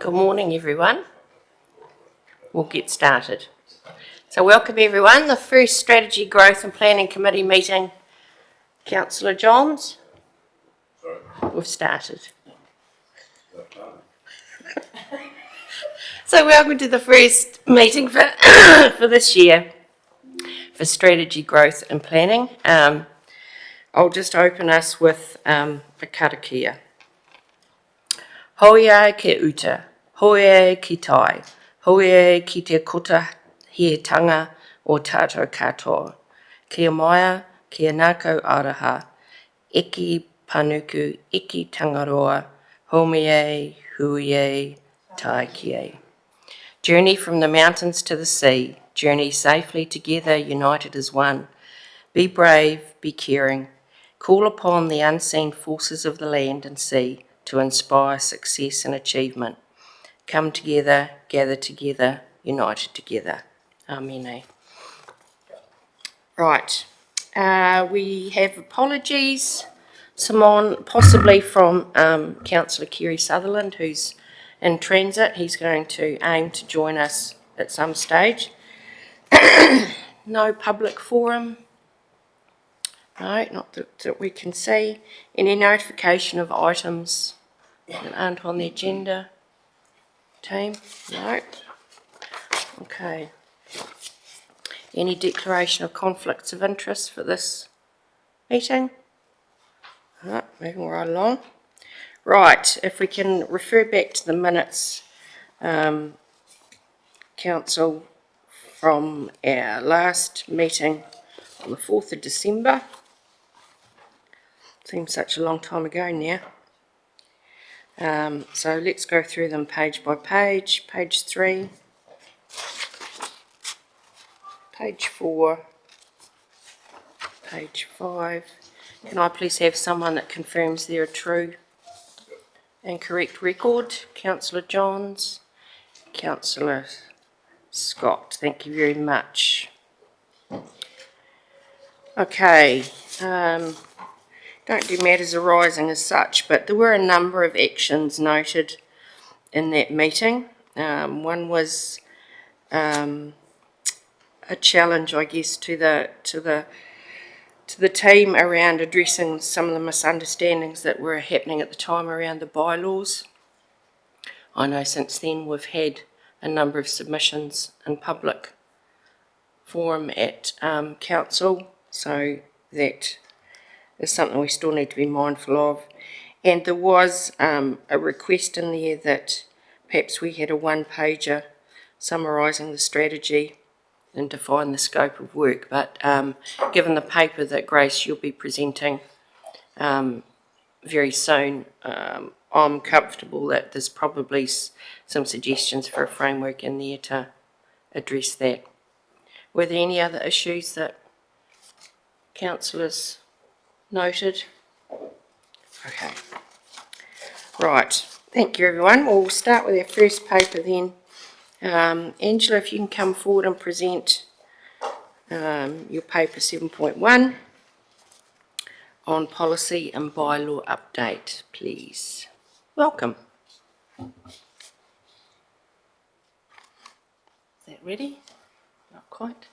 Good morning, everyone. We'll get started. So welcome, everyone. The first Strategy, Growth and Planning Committee meeting. Councillor Johns, we've started. So welcome to the first meeting for, for this year for Strategy, Growth and Planning. I'll just open us with a karakia. Hoia ke uta, hoia ki tai, hoia ki te kota he tanga o tātou katoa. Kia maia, kia nākau araha, eki panuku, eki tangaroa, homie, huie, tai kie. Journey from the mountains to the sea, journey safely together, united as one. Be brave, be caring. Call upon the unseen forces of the land and sea to inspire success and achievement. Come together, gather together, united together. Amen. Right. We have apologies, Simone, possibly from Councillor Kerry Sutherland, who's in transit. He's going to aim to join us at some stage. No public forum. No, not that we can see. Any notification of items that aren't on the agenda? Team? No. Okay. Any declaration of conflicts of interest for this meeting? Right, moving right along. Right, if we can refer back to the minutes, Council, from our last meeting on the 4th of December. Seems such a long time ago now. So let's go through them page by page. Page 3, page 4, page 5. Can I please have someone that confirms they're a true and correct record? Councillor Johns, Councillor Scott, thank you very much. Okay, don't do matters arising as such, but there were a number of actions noted in that meeting. One was a challenge, I guess, to the team around addressing some of the misunderstandings that were happening at the time around the bylaws. I know since then we've had a number of submissions in public forum at council, so that is something we still need to be mindful of. And there was a request in there that perhaps we had a one-pager summarising the strategy and define the scope of work, but given the paper that Grace you'll be presenting very soon, I'm comfortable that there's probably some suggestions for a framework in there to address that. Were there any other issues that councillors noted? Okay. Right. Thank you, everyone. We'll start with our first paper then. Angela, if you can come forward and present your paper 7.1 on policy and bylaw update, please. Welcome. Is that ready? Not quite.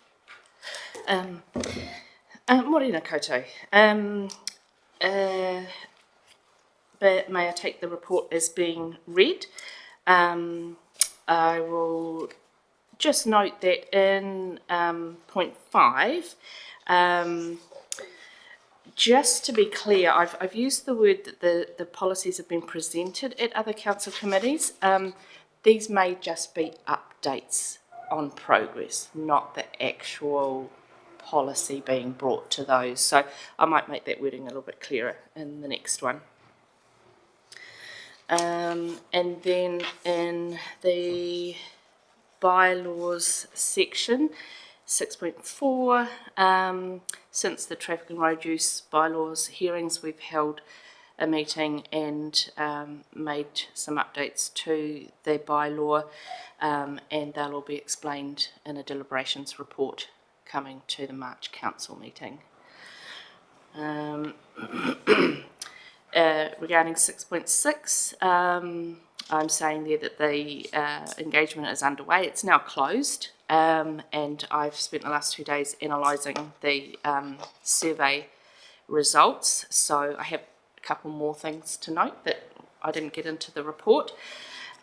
Morena koutou. But may I take the report as being read? I will just note that in point 5, just to be clear, I've used the word that the policies have been presented at other council committees. These may just be updates on progress, not the actual policy being brought to those. So I might make that wording a little bit clearer in the next one. And then in the bylaws section, 6.4, since the traffic and road use bylaws hearings, we've held a meeting and made some updates to the bylaw, and they'll all be explained in a deliberations report coming to the March council meeting. Regarding 6.6, I'm saying there that the engagement is underway. It's now closed, and I've spent the last 2 days analysing the survey results. So I have a couple more things to note that I didn't get into the report.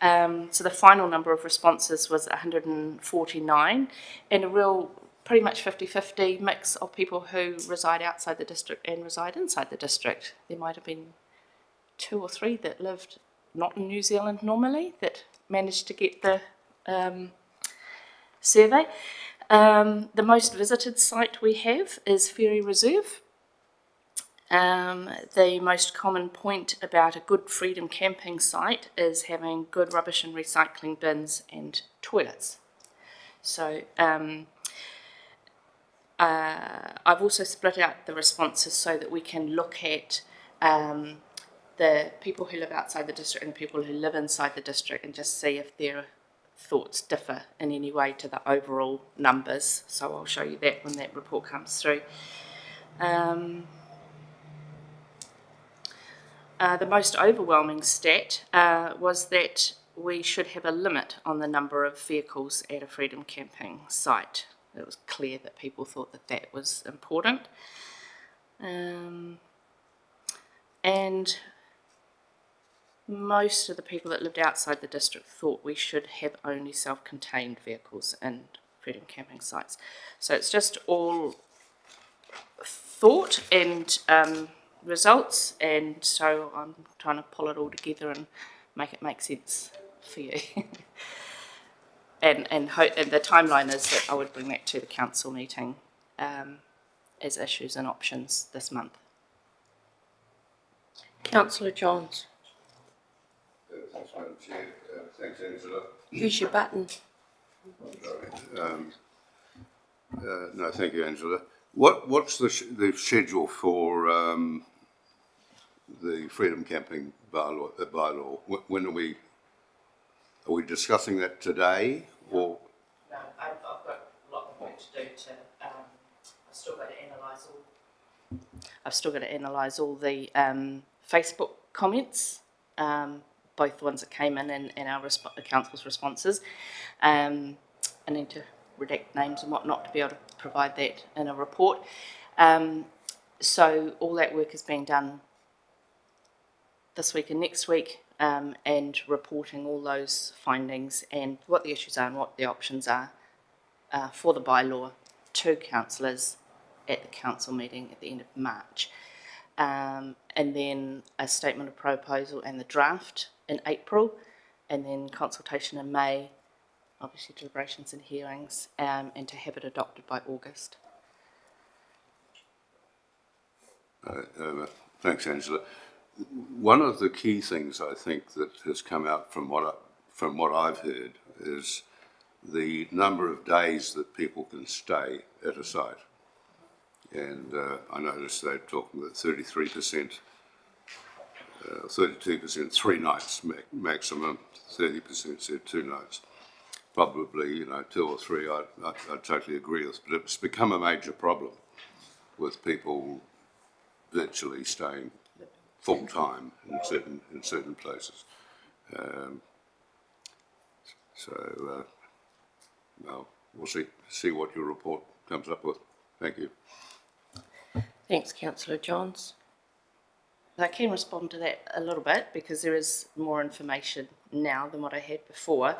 So the final number of responses was 149, and a real pretty much 50-50 mix of people who reside outside the district and reside inside the district. There might have been 2 or 3 that lived not in New Zealand normally that managed to get the survey. The most visited site we have is Ferry Reserve. The most common point about a good freedom camping site is having good rubbish and recycling bins and toilets. So I've also split out the responses so that we can look at the people who live outside the district and the people who live inside the district and just see if their thoughts differ in any way to the overall numbers. So I'll show you that when that report comes through. The most overwhelming stat was that we should have a limit on the number of vehicles at a freedom camping site. It was clear that people thought that that was important. And most of the people that lived outside the district thought we should have only self-contained vehicles in freedom camping sites. So it's just all thought and results, and so I'm trying to pull it all together and make it make sense for you. and the timeline is that I would bring that to the council meeting as issues and options this month. Councillor Johns. Thanks, Madam Chair. Thanks, Angela. Use your button. No, thank you, Angela. What's the schedule for the freedom camping bylaw? When are we discussing that today, or? No, I've got a lot of work to do. I've still got to analyse all the Facebook comments, both the ones that came in and our council's responses. I need to redact names and whatnot to be able to provide that in a report. So all that work is being done this week and next week, and reporting all those findings and what the issues are and what the options are for the bylaw to councillors at the council meeting at the end of March. And then a statement of proposal and the draft in April, and then consultation in May, obviously deliberations and hearings, and to have it adopted by August. Thanks, Angela. One of the key things I think that has come out from what I've heard is the number of days that people can stay at a site. And I noticed they're talking about 33%, 32%, 3 nights maximum, 30% said 2 nights. Probably, 2 or 3, I totally agree with, but it's become a major problem with people virtually staying full time in certain places. Well, we'll see what your report comes up with. Thank you. Thanks, Councillor Johns. I can respond to that a little bit because there is more information now than what I had before.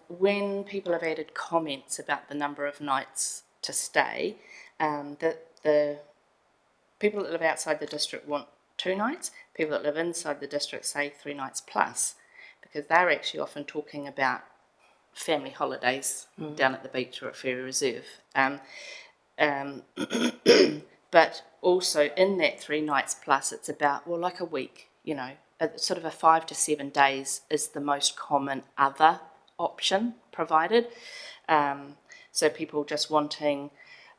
When people have added comments about the number of nights to stay, the people that live outside the district want 2 nights. People that live inside the district say 3 nights plus, because they're actually often talking about family holidays down at the beach or at Ferry Reserve. But also in that 3 nights plus, it's about, well, like a week, sort of a 5 to 7 days is the most common other option provided. So people just wanting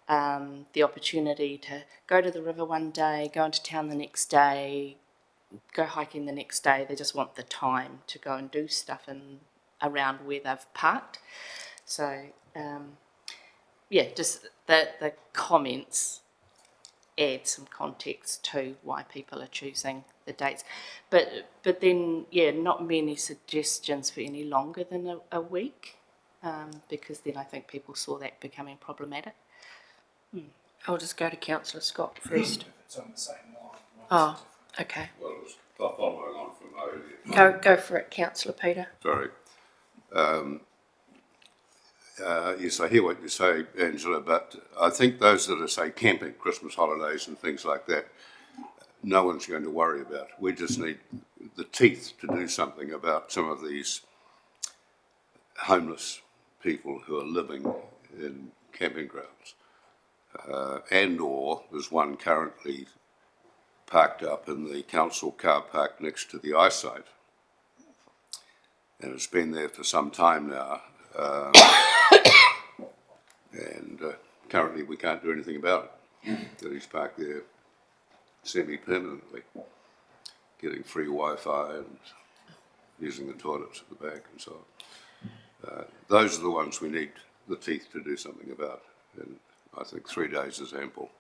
the opportunity to go to the river one day, go into town the next day, go hiking the next day. They just want the time to go and do stuff around where they've parked. So, just the comments add some context to why people are choosing the dates. But then, yeah, not many suggestions for any longer than a week, because then I think people saw that becoming problematic. I'll just go to Councillor Scott first. It's on the same line. Oh, okay. Well, it was following on from earlier. Go for it, Councillor Peter. Sorry. Yes, I hear what you say, Angela, but I think those that are, say, camping, Christmas holidays and things like that, no one's going to worry about. We just need the teeth to do something about some of these homeless people who are living in camping grounds. And/or there's one currently parked up in the council car park next to the eyesight. And it's been there for some time now. And currently we can't do anything about it. That he's parked there semi-permanently, getting free Wi-Fi and using the toilets at the back and so on. Those are the ones we need the teeth to do something about. And I think 3 days is ample.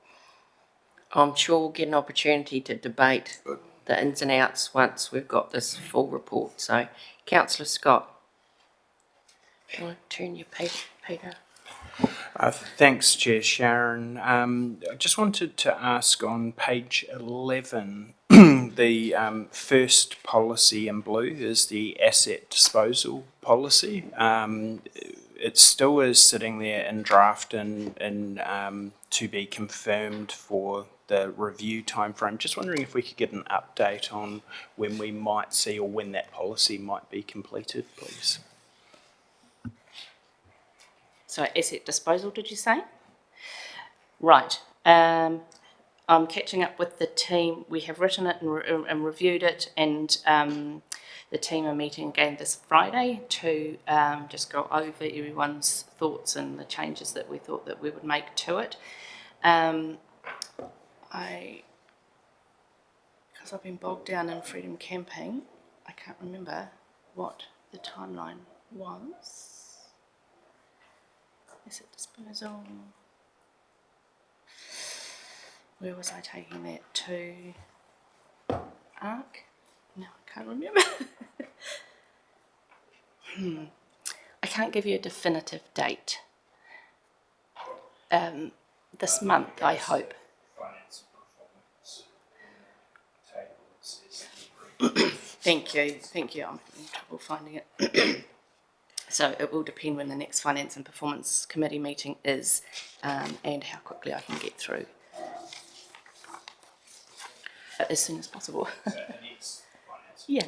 I'm sure we'll get an opportunity to debate But the ins and outs once we've got this full report. So, Councillor Scott. Do you want to turn your Peter? Thanks, Chair Sharon. I just wanted to ask on page 11, the first policy in blue is the asset disposal policy. It still is sitting there in draft and to be confirmed for the review timeframe. Just wondering if we could get an update on when we might see or when that policy might be completed, please. So asset disposal, did you say? Right. I'm catching up with the team. We have written it and reviewed it, and the team are meeting again this Friday to just go over everyone's thoughts and the changes that we thought that we would make to it. Because I've been bogged down in Freedom Camping, I can't remember what the timeline was. Asset disposal. Where was I taking that to? ARC? No, I can't remember. I can't give you a definitive date. This month, I hope. Finance and performance Thank you. I'm having trouble finding it. So it will depend when the next Finance and Performance Committee meeting is, and how quickly I can get through. As soon as possible. Yeah.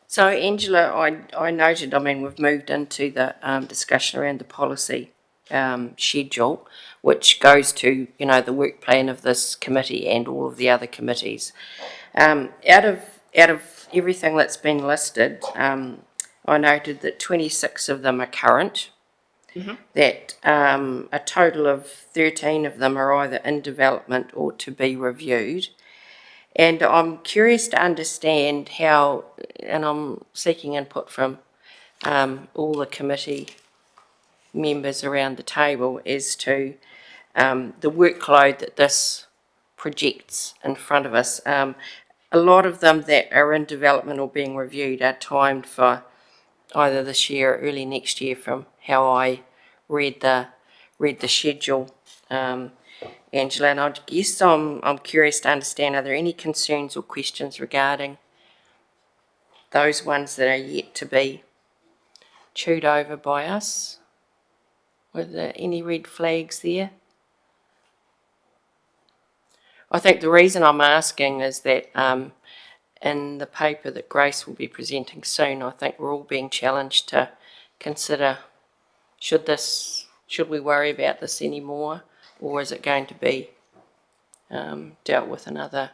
So, Angela, I noted, we've moved into the discussion around the policy schedule, which goes to, the work plan of this committee and all of the other committees. Out of everything that's been listed, I noted that 26 of them are current, that a total of 13 of them are either in development or to be reviewed. And I'm curious to understand how, and I'm seeking input from all the committee members around the table as to the workload that this projects in front of us. A lot of them that are in development or being reviewed are timed for either this year or early next year from how I read the schedule, Angela, and I guess I'm curious to understand, are there any concerns or questions regarding those ones that are yet to be chewed over by us? Were there any red flags there? I think the reason I'm asking is that in the paper that Grace will be presenting soon, I think we're all being challenged to consider, should we worry about this anymore, or is it going to be dealt with another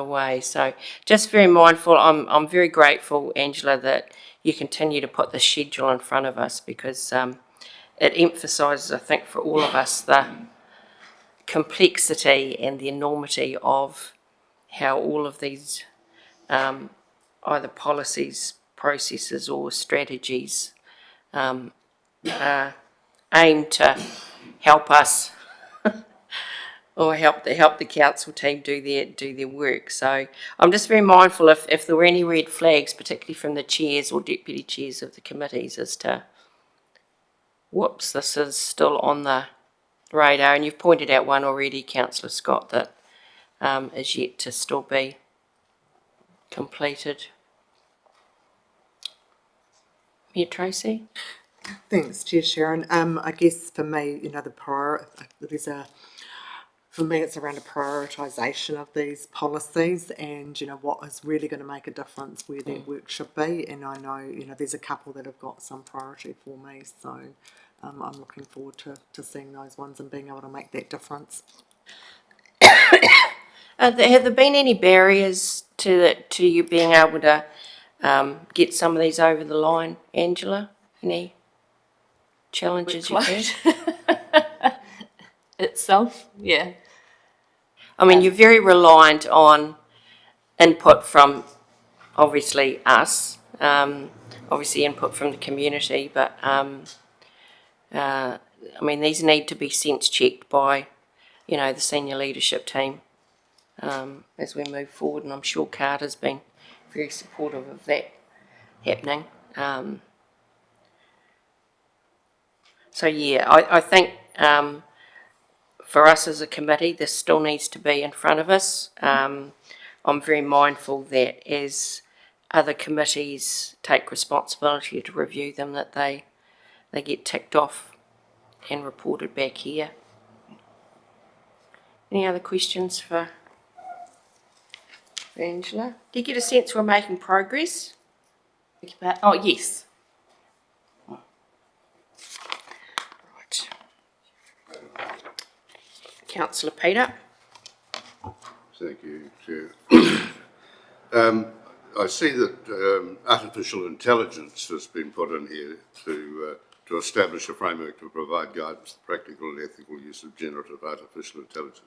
way? So just very mindful. I'm very grateful, Angela, that you continue to put the schedule in front of us, because it emphasises, I think, for all of us the complexity and the enormity of how all of these either policies, processes or strategies aim to help us or help the council team do their work. So I'm just very mindful if there were any red flags, particularly from the chairs or deputy chairs of the committees, as to whoops, this is still on the radar. And you've pointed out one already, Councillor Scott, that is yet to still be completed. Mayor Tracy? Thanks, Chair Sharon. I guess for me, for me, it's around a prioritisation of these policies and, what is really going to make a difference where that work should be. And I know, there's a couple that have got some priority for me. So I'm looking forward to seeing those ones and being able to make that difference. Have there been any barriers to you being able to get some of these over the line, Angela? Any challenges you've had? Itself, yeah. I mean, you're very reliant on input from, obviously, us, obviously input from the community, but, I mean, these need to be sense-checked by, the senior leadership team as we move forward, and I'm sure Carter's been very supportive of that happening. So, yeah, I think for us as a committee, this still needs to be in front of us. I'm very mindful that as other committees take responsibility to review them, that they get ticked off and reported back here. Any other questions for Angela? Do you get a sense we're making progress? Oh, yes. Right. Councillor Peter? Thank you, Chair. I see that artificial intelligence has been put in here to establish a framework to provide guidance to practical and ethical use of generative artificial intelligence,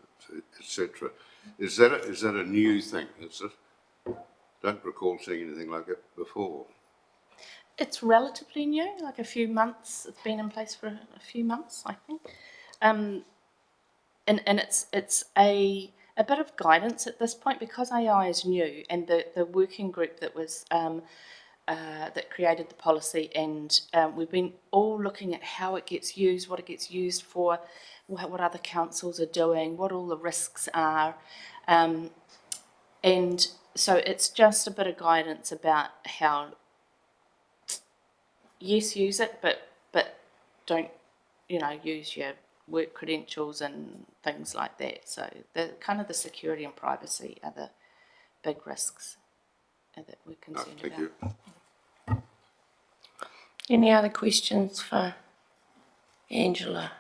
etc. Is that a new thing? Is it? Don't recall seeing anything like it before. It's relatively new, like a few months. It's been in place for a few months, I think. And it's a bit of guidance at this point because AI is new, and the working group that was that created the policy, and we've been all looking at how it gets used, what it gets used for, what other councils are doing, what all the risks are, and so it's just a bit of guidance about how, yes, use it, but don't, use your work credentials and things like that. So the security and privacy are the big risks that we're concerned Thank about. you. Any other questions for Angela?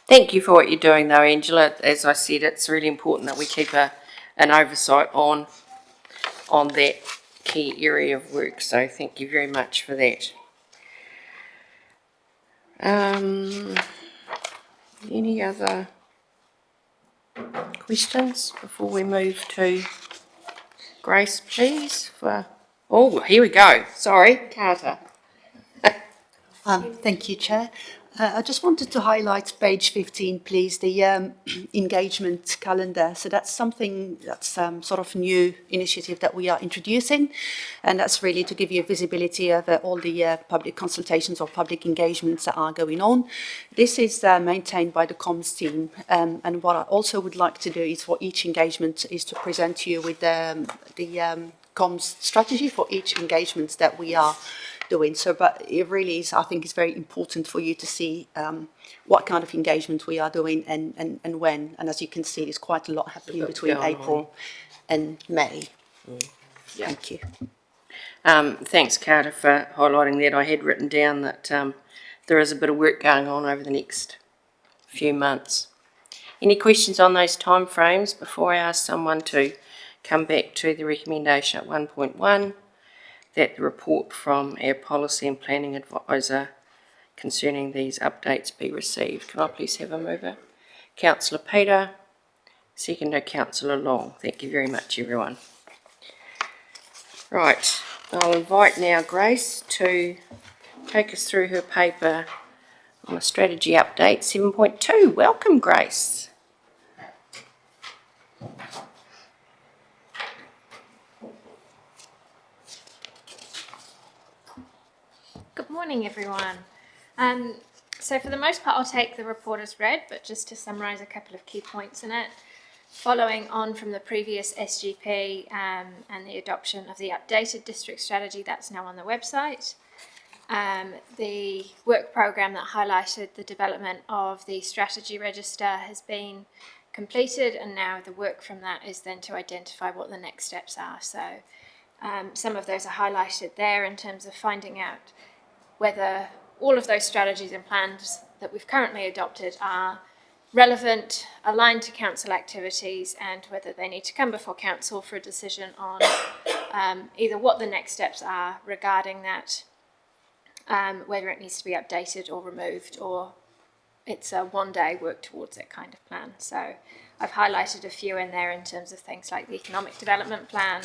Thank you for what you're doing, though, Angela. As I said, it's really important that we keep an oversight on that key area of work. So thank you very much for that. Any other questions before we move to Grace, please? Oh, here we go. Sorry, Carter. Thank you, Chair. I just wanted to highlight page 15, please, the engagement calendar. So that's something that's sort of new initiative that we are introducing, and that's really to give you visibility of all the public consultations or public engagements that are going on. This is maintained by the comms team, and what I also would like to do is for each engagement is to present you with the comms strategy for each engagement that we are doing. So, but it really is, I think it's very important for you to see what kind of engagement we are doing and when. And as you can see, there's quite a lot happening between April and May. Yeah. Thank you. Thanks, Carter, for highlighting that. I had written down that there is a bit of work going on over the next few months. Any questions on those timeframes before I ask someone to come back to the recommendation at 1.1? That the report from our policy and planning advisor concerning these updates be received. Can I please have a mover? Councillor Peter, seconder Councillor Long. Thank you very much, everyone. Right, I'll invite now Grace to take us through her paper on the strategy update 7.2. Welcome, Grace. Good morning, everyone. So for the most part, I'll take the report as read, but just to summarise a couple of key points in it. Following on from the previous SGP and the adoption of the updated district strategy that's now on the website, the work programme that highlighted the development of the strategy register has been completed, and now the work from that is then to identify what the next steps are. So some of those are highlighted there in terms of finding out whether all of those strategies and plans that we've currently adopted are relevant, aligned to council activities, and whether they need to come before council for a decision on either what the next steps are regarding that, whether it needs to be updated or removed, or it's a one-day work towards it kind of plan. So I've highlighted a few in there in terms of things like the economic development plan,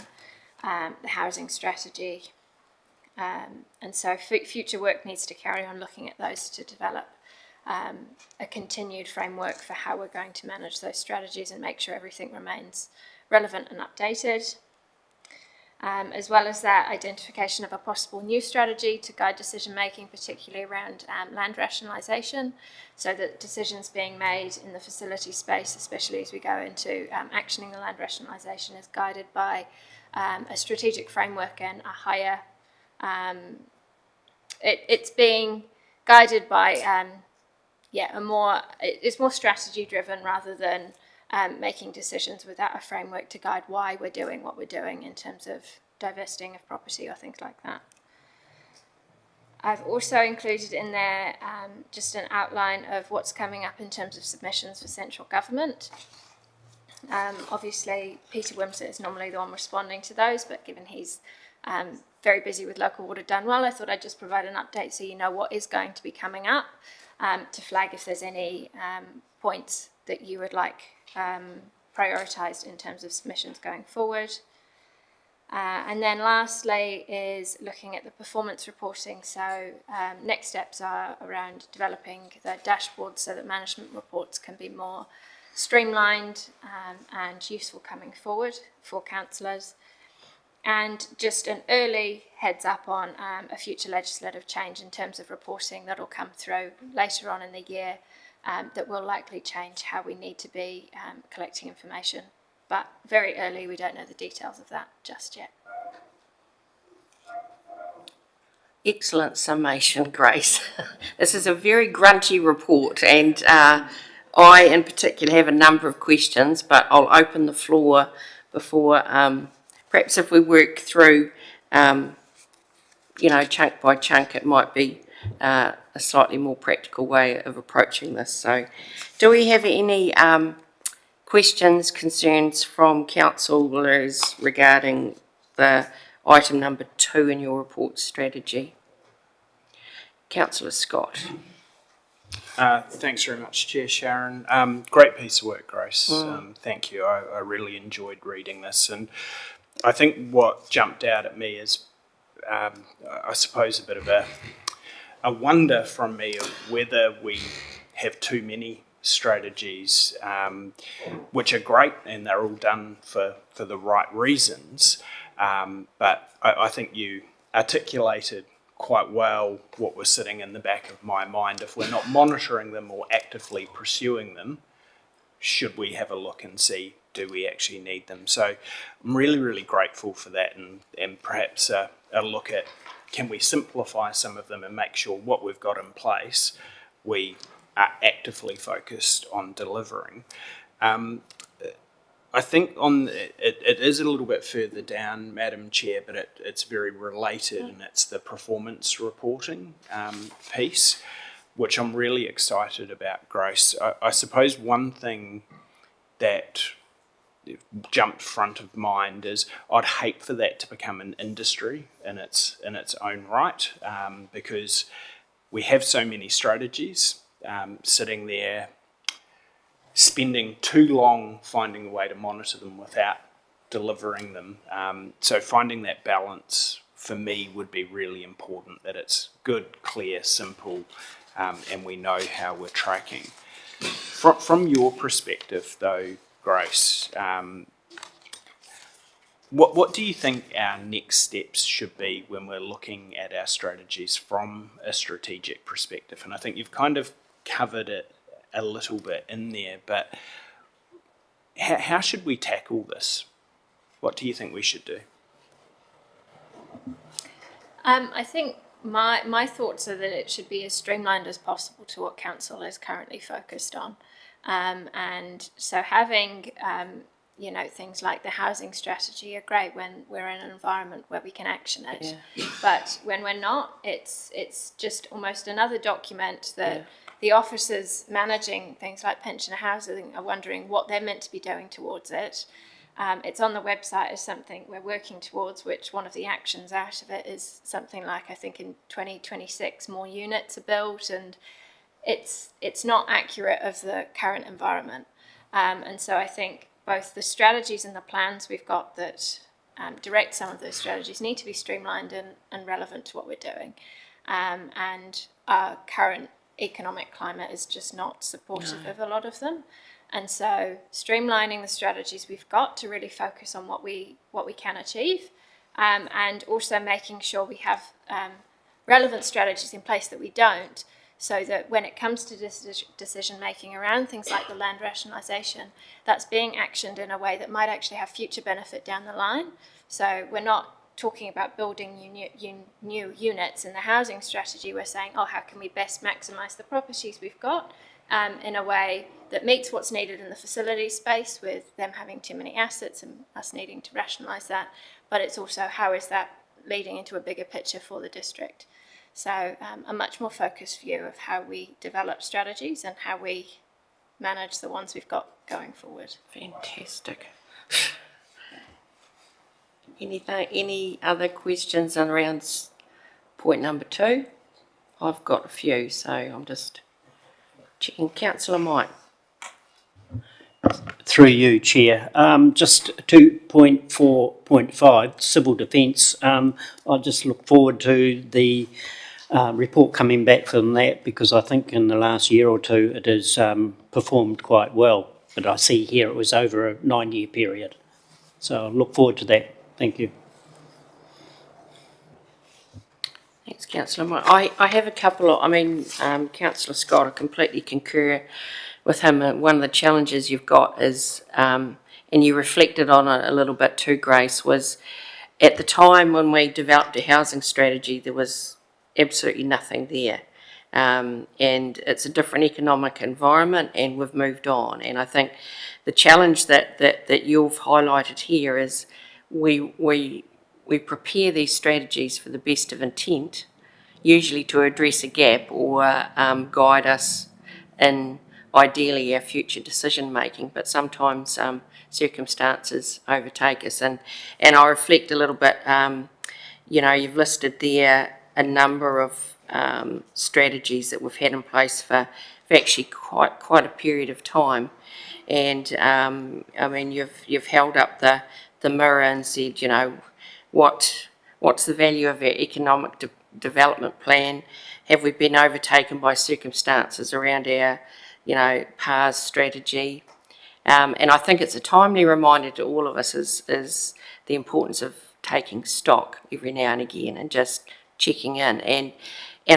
the housing strategy, and so future work needs to carry on looking at those to develop a continued framework for how we're going to manage those strategies and make sure everything remains relevant and updated. As well as that, identification of a possible new strategy to guide decision making, particularly around land rationalisation, so that decisions being made in the facility space, especially as we go into actioning the land rationalisation, is guided by a strategic framework and a higher it's being guided by it's more strategy driven rather than making decisions without a framework to guide why we're doing what we're doing in terms of divesting of property or things like that. I've also included in there just an outline of what's coming up in terms of submissions for central government. Obviously, Peter Wimsett is normally the one responding to those, but given he's very busy with Local Water Done Well, I thought I'd just provide an update so you know what is going to be coming up, to flag if there's any points that you would like prioritised in terms of submissions going forward. And then lastly is looking at the performance reporting. So next steps are around developing the dashboard so that management reports can be more streamlined and useful coming forward for councillors. And just an early heads up on a future legislative change in terms of reporting that will come through later on in the year that will likely change how we need to be collecting information. But very early, we don't know the details of that just yet. Excellent summation, Grace. This is a very grunty report, and I in particular have a number of questions, but I'll open the floor before, perhaps if we work through, chunk by chunk, it might be a slightly more practical way of approaching this. So do we have any questions, concerns from councillors regarding the item number 2 in your report strategy? Councillor Scott. Thanks very much, Chair Sharon. Great piece of work, Grace. Thank you. I really enjoyed reading this, and I think what jumped out at me is, I suppose, a bit of a wonder from me of whether we have too many strategies, which are great and they're all done for the right reasons. But I think you articulated quite well what was sitting in the back of my mind. If we're not monitoring them or actively pursuing them, should we have a look and see, do we actually need them? So I'm really, really grateful for that, and perhaps a look at, can we simplify some of them and make sure what we've got in place we are actively focused on delivering. I think it is a little bit further down, Madam Chair, but it's very related, and it's the performance reporting piece, which I'm really excited about, Grace. I suppose one thing that jumped front of mind is I'd hate for that to become an industry in its own right, because we have so many strategies sitting there, spending too long finding a way to monitor them without delivering them. So finding that balance for me would be really important, that it's good, clear, simple, and we know how we're tracking. From your perspective, though, Grace, what do you think our next steps should be when we're looking at our strategies from a strategic perspective? And I think you've kind of covered it a little bit in there, but how should we tackle this? What do you think we should do? I think my thoughts are that it should be as streamlined as possible to what council is currently focused on. And so having, things like the housing strategy are great when we're in an environment where we can action it. Yeah. But when we're not, it's just almost another document that the officers managing things like pensioner housing are wondering what they're meant to be doing towards it. It's on the website as something we're working towards, which one of the actions out of it is something like, I think in 2026 more units are built, and it's not accurate of the current environment. And so I think both the strategies and the plans we've got that direct some of those strategies need to be streamlined and relevant to what we're doing. And our current economic climate is just not supportive of a lot of them. And so streamlining the strategies we've got to really focus on what we can achieve, and also making sure we have relevant strategies in place that we don't, so that when it comes to decision making around things like the land rationalisation, that's being actioned in a way that might actually have future benefit down the line. So we're not talking about building new units in the housing strategy. We're saying, how can we best maximise the properties we've got in a way that meets what's needed in the facility space, with them having too many assets and us needing to rationalise that. But it's also, how is that leading into a bigger picture for the district? So a much more focused view of how we develop strategies and how we manage the ones we've got going forward. Fantastic. Any other questions around point number 2? I've got a few, so I'm just checking. Councillor Mike. Through you, Chair. Just 2.4.5, civil defence. I just look forward to the report coming back from that, because I think in the last year or two it has performed quite well. But I see here it was over a 9-year period. So I look forward to that. Thank you. Thanks, Councillor Mike. I have a couple of, Councillor Scott, I completely concur with him. One of the challenges you've got is, and you reflected on it a little bit too, Grace, was at the time when we developed a housing strategy, there was absolutely nothing there. And it's a different economic environment, and we've moved on. And I think the challenge that you've highlighted here is we prepare these strategies for the best of intent, usually to address a gap or guide us in ideally our future decision making, but sometimes circumstances overtake us. And I reflect a little bit, you've listed there a number of strategies that we've had in place for actually quite a period of time. And you've held up the mirror and said, what's the value of our economic development plan? Have we been overtaken by circumstances around our PARS strategy? And I think it's a timely reminder to all of us is the importance of taking stock every now and again and just checking in. And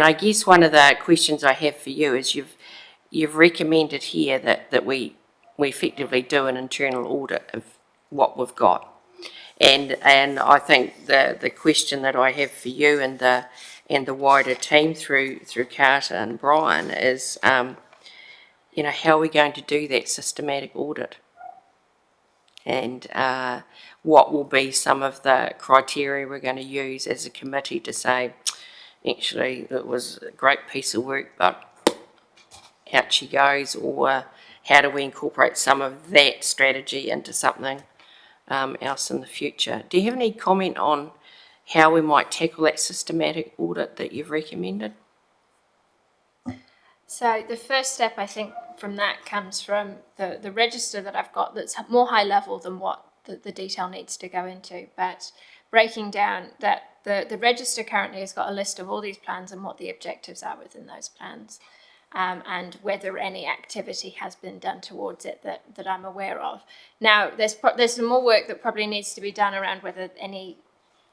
I guess one of the questions I have for you is you've recommended here that we effectively do an internal audit of what we've got. And I think the question that I have for you and the wider team through Carter and Brian is, how are we going to do that systematic audit? And what will be some of the criteria we're going to use as a committee to say, actually, it was a great piece of work, but out she goes, or how do we incorporate some of that strategy into something else in the future? Do you have any comment on how we might tackle that systematic audit that you've recommended? So the first step, I think, from that comes from the register that I've got that's more high level than what the detail needs to go into. But breaking down that the register currently has got a list of all these plans and what the objectives are within those plans, and whether any activity has been done towards it that I'm aware of. Now, there's some more work that probably needs to be done around whether any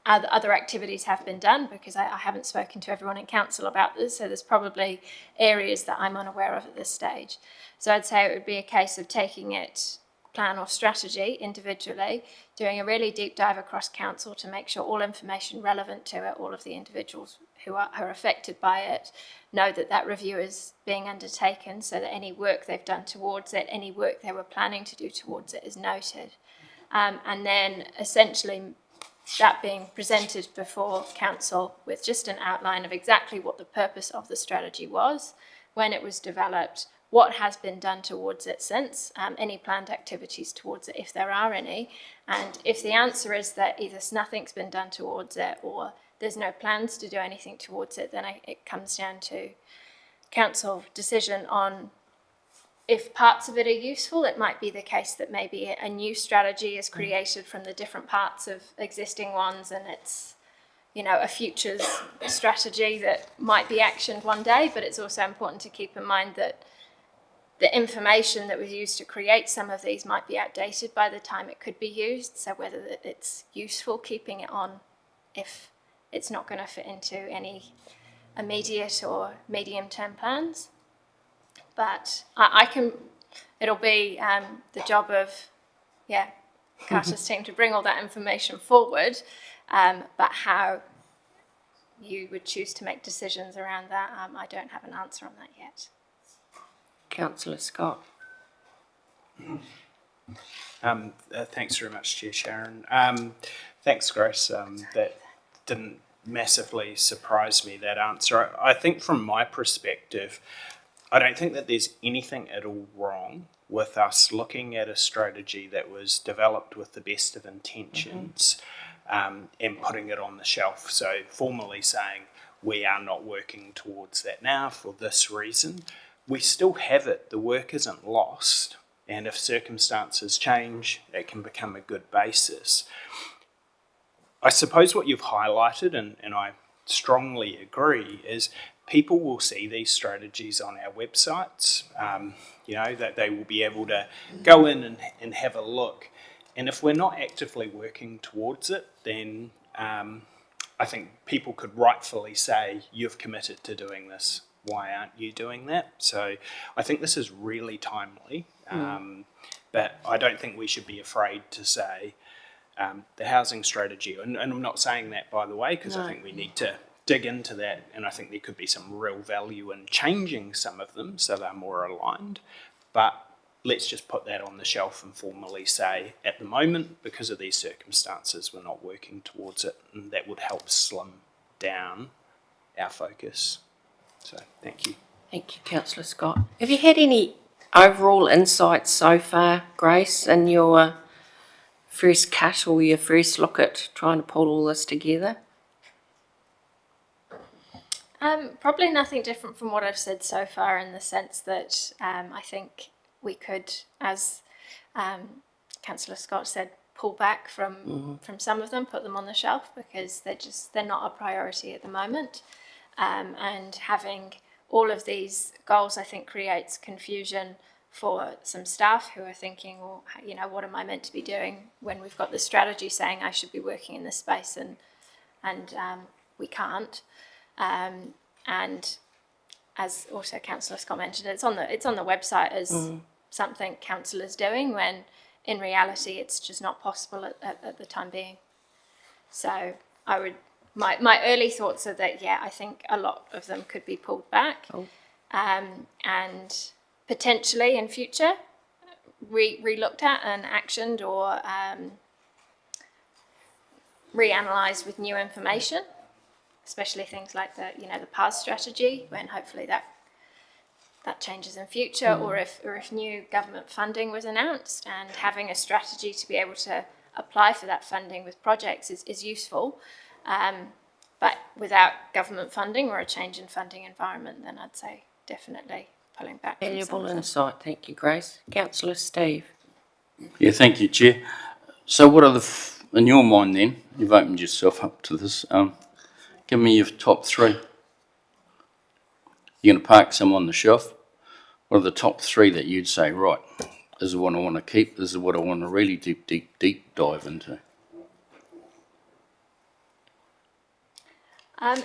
other activities have been done, because I haven't spoken to everyone in council about this, so there's probably areas that I'm unaware of at this stage. So I'd say it would be a case of taking it plan or strategy individually, doing a really deep dive across council to make sure all information relevant to it, all of the individuals who are affected by it, know that that review is being undertaken, so that any work they've done towards it, any work they were planning to do towards it is noted. And then essentially that being presented before council with just an outline of exactly what the purpose of the strategy was, when it was developed, what has been done towards it since, any planned activities towards it if there are any, and if the answer is that either nothing's been done towards it or there's no plans to do anything towards it, then it comes down to council decision on if parts of it are useful. It might be the case that maybe a new strategy is created from the different parts of existing ones, and it's, you know, a futures strategy that might be actioned one day. But it's also important to keep in mind that the information that was used to create some of these might be outdated by the time it could be used. So whether it's useful keeping it on if it's not going to fit into any immediate or medium-term plans. But it'll be the job of, Carter's team to bring all that information forward, but how you would choose to make decisions around that, I don't have an answer on that yet. Councillor Scott. Thanks very much, Chair Sharon. Thanks, Grace. That didn't massively surprise me, that answer. I think from my perspective, I don't think that there's anything at all wrong with us looking at a strategy that was developed with the best of intentions, and putting it on the shelf. So formally saying we are not working towards that now for this reason. We still have it. The work isn't lost. And if circumstances change, it can become a good basis. I suppose what you've highlighted, and I strongly agree, is people will see these strategies on our websites, that they will be able to go in and have a look. And if we're not actively working towards it, then I think people could rightfully say, you've committed to doing this. Why aren't you doing that? So I think this is really timely, but I don't think we should be afraid to say the housing strategy, and I'm not saying that, by the way, because I think we need to dig into that, and I think there could be some real value in changing some of them so they're more aligned. But let's just put that on the shelf and formally say, at the moment, because of these circumstances, we're not working towards it, and that would help slim down our focus. So, thank you. Thank you, Councillor Scott. Have you had any overall insights so far, Grace, in your first cut or your first look at trying to pull all this together? Probably nothing different from what I've said so far, in the sense that I think we could, as Councillor Scott said, pull back from some of them, put them on the shelf, because they're not a priority at the moment. And having all of these goals, I think, creates confusion for some staff who are thinking, well, what am I meant to be doing when we've got the strategy saying I should be working in this space and we can't. And as also Councillor Scott mentioned, it's on the website as something council is doing, when in reality it's just not possible at the time being. So my early thoughts are that, I think a lot of them could be pulled back, and potentially in future re-looked at and actioned, or reanalysed with new information, especially things like the PAS strategy, when hopefully that changes in future, or if new government funding was announced, and having a strategy to be able to apply for that funding with projects is useful. But without government funding or a change in funding environment, then I'd say definitely pulling back. Valuable insight. Thank you, Grace. Councillor Steve. Yeah, thank you, Chair. So what are the in your mind then, you've opened yourself up to this, give me your top three. You're going to park some on the shelf. What are the top three that you'd say, right, this is what I want to keep, this is what I want to really deep dive into?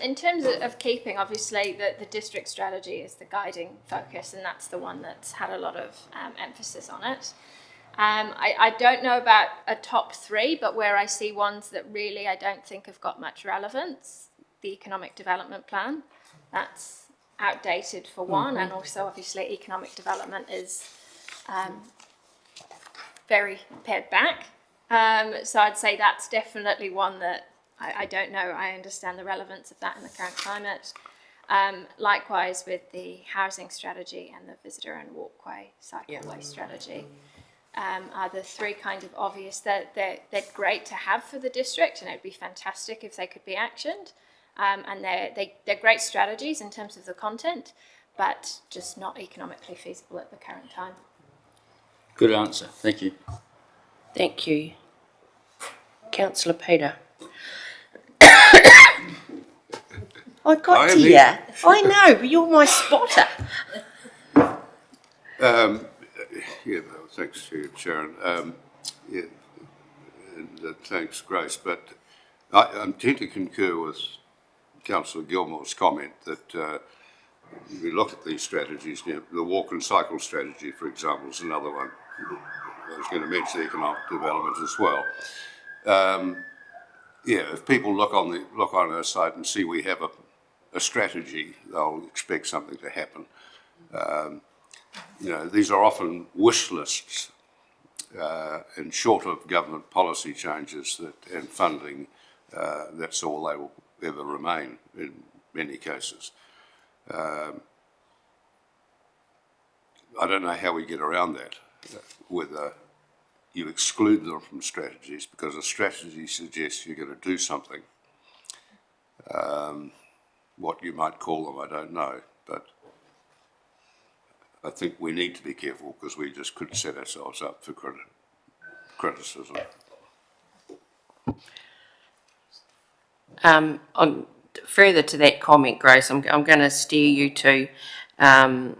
In terms of keeping, obviously the district strategy is the guiding focus, and that's the one that's had a lot of emphasis on it. I don't know about a top three, but where I see ones that really I don't think have got much relevance, the economic development plan, that's outdated for one, and also obviously economic development is very pared back. So I'd say that's definitely one that I don't know. I understand the relevance of that in the current climate. Likewise with the housing strategy and the visitor and walkway, cycleway strategy. Are the three kind of obvious that they're great to have for the district, and it'd be fantastic if they could be actioned. And they're great strategies in terms of the content, but just not economically feasible at the current time. Good answer, thank you. Thank you. Councillor Peter. I got I am to you. here. I know, but you're my spotter. Yeah, well, thanks to you, Sharon. Yeah, and thanks, Grace. But I tend to concur with Councillor Gilmore's comment that we look at these strategies. You know, the walk and cycle strategy, for example, is another one. I was going to mention economic development as well. Yeah, if people look on our site and see we have a strategy, they'll expect something to happen. You know, these are often wish lists, and short of government policy changes and funding, that's all they will ever remain in many cases. I don't know how we get around that, whether you exclude them from strategies, because a strategy suggests you're going to do something. What you might call them, I don't know, but I think we need to be careful because we just could set ourselves up for criticism. On further to that comment, Grace, I'm going to steer you to item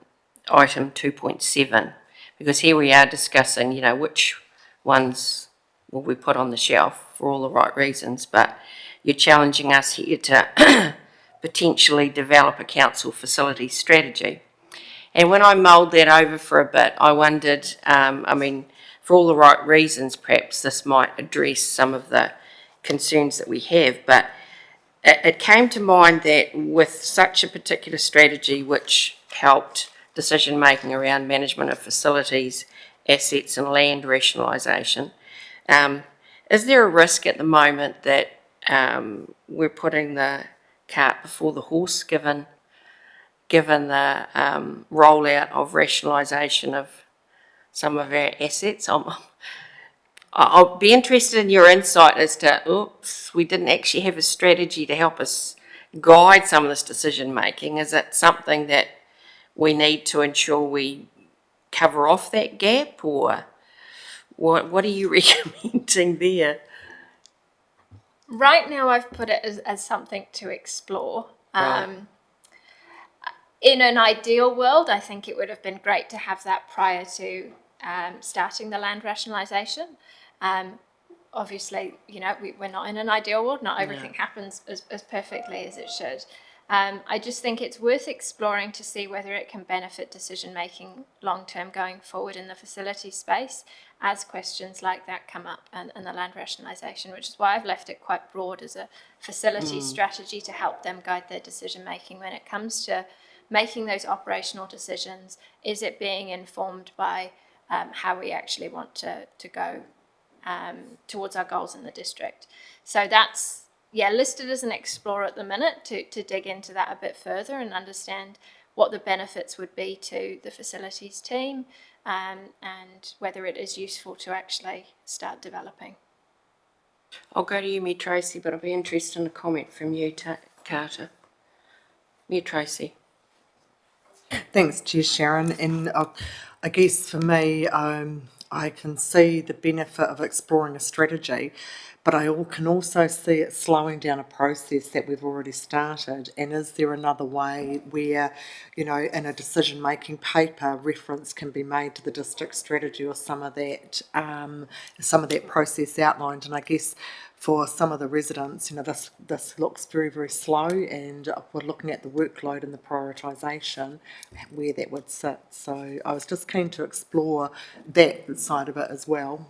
2.7, because here we are discussing, you know, which ones will we put on the shelf for all the right reasons, but you're challenging us here to potentially develop a council facility strategy. And when I mulled that over for a bit, I wondered, I mean, for all the right reasons, perhaps this might address some of the concerns that we have, but it came to mind that with such a particular strategy which helped decision-making around management of facilities, assets and land rationalisation, is there a risk at the moment that we're putting the cart before the horse, given the rollout of rationalisation of some of our assets? I'll be interested in your insight as to, oops, we didn't actually have a strategy to help us guide some of this decision making. Is it something that we need to ensure we cover off that gap, or what are you recommending there? Right now I've put it as something to explore. Right. In an ideal world, I think it would have been great to have that prior to starting the land rationalisation. Obviously, you know, we're not in an ideal world. Not everything happens as perfectly as it should. I just think it's worth exploring to see whether it can benefit decision making long term going forward in the facility space as questions like that come up and the land rationalisation, which is why I've left it quite broad as a facility strategy to help them guide their decision making when it comes to making those operational decisions. Is it being informed by how we actually want to go towards our goals in the district? So that's listed as an explore at the minute to dig into that a bit further and understand what the benefits would be to the facilities team, and whether it is useful to actually start developing. I'll go to you, me Tracy, but I'll be interested in a comment from you, Carter. Me Tracy. Thanks, Chair Sharon. And I guess for me, I can see the benefit of exploring a strategy, but can also see it slowing down a process that we've already started. And is there another way where, in a decision-making paper, reference can be made to the district strategy or some of that process outlined? And I guess for some of the residents, this looks very, very slow, and we're looking at the workload and the prioritisation, where that would sit. So I was just keen to explore that side of it as well,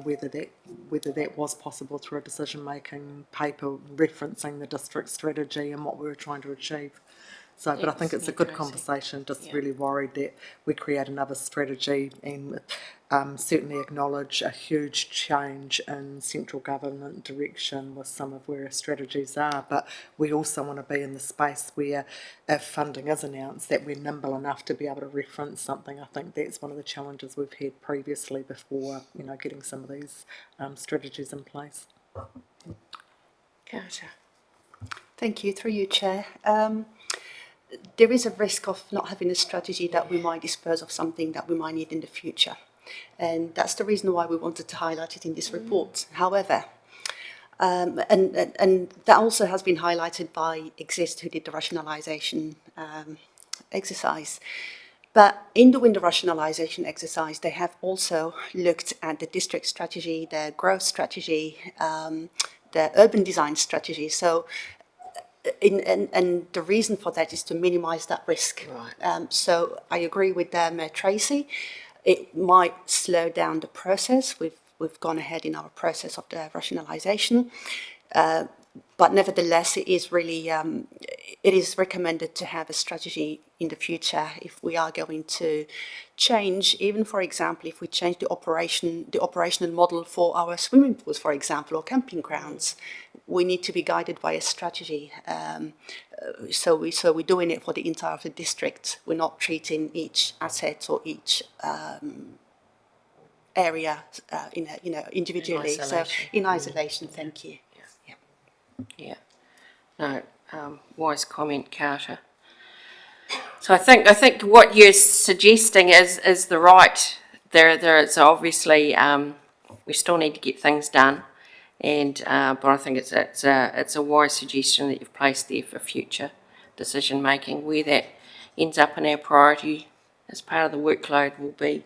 whether that was possible through a decision-making paper referencing the district strategy and what we were trying to achieve. So, but I think it's a good conversation, just really worried that we create another strategy, and certainly acknowledge a huge change in central government direction with some of where our strategies are, but we also want to be in the space where, if funding is announced, that we're nimble enough to be able to reference something. I think that's one of the challenges we've had previously before, getting some of these strategies in place. Carter. Thank you. Through you, Chair. There is a risk of not having a strategy that we might dispose of something that we might need in the future. And that's the reason why we wanted to highlight it in this report. However, and that also has been highlighted by Exist, who did the rationalisation exercise. But in doing the rationalisation exercise, they have also looked at the district strategy, the growth strategy, the urban design strategy. So, and the reason for that is to minimise that risk. Right. So I agree with Mayor Tracy. It might slow down the process. We've gone ahead in our process of the rationalisation, but nevertheless, it is really it is recommended to have a strategy in the future if we are going to change. Even, for example, if we change the operational model for our swimming pools, for example, or camping grounds, we need to be guided by a strategy. So we're doing it for the entire of the district. We're not treating each asset or each area individually. In isolation. Thank you. Yeah. No, wise comment, Carter. So I think what you're suggesting is the right. There is obviously we still need to get things done, and but I think it's a wise suggestion that you've placed there for future decision making. Where that ends up in our priority as part of the workload will be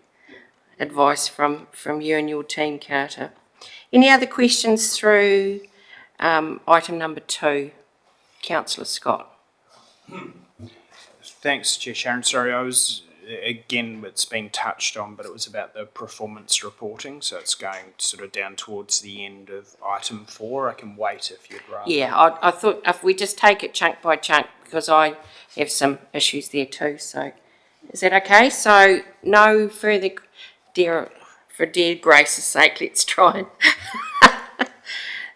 advice from you and your team, Carter. Any other questions through item number 2, Councillor Scott? Thanks, Chair Sharon. Sorry, it's been touched on, but it was about the performance reporting, so it's going sort of down towards the end of item 4. I can wait if you'd rather. Yeah, I thought if we just take it chunk by chunk, because I have some issues there too, so is that okay? So no further, for dear Grace's sake, let's try and...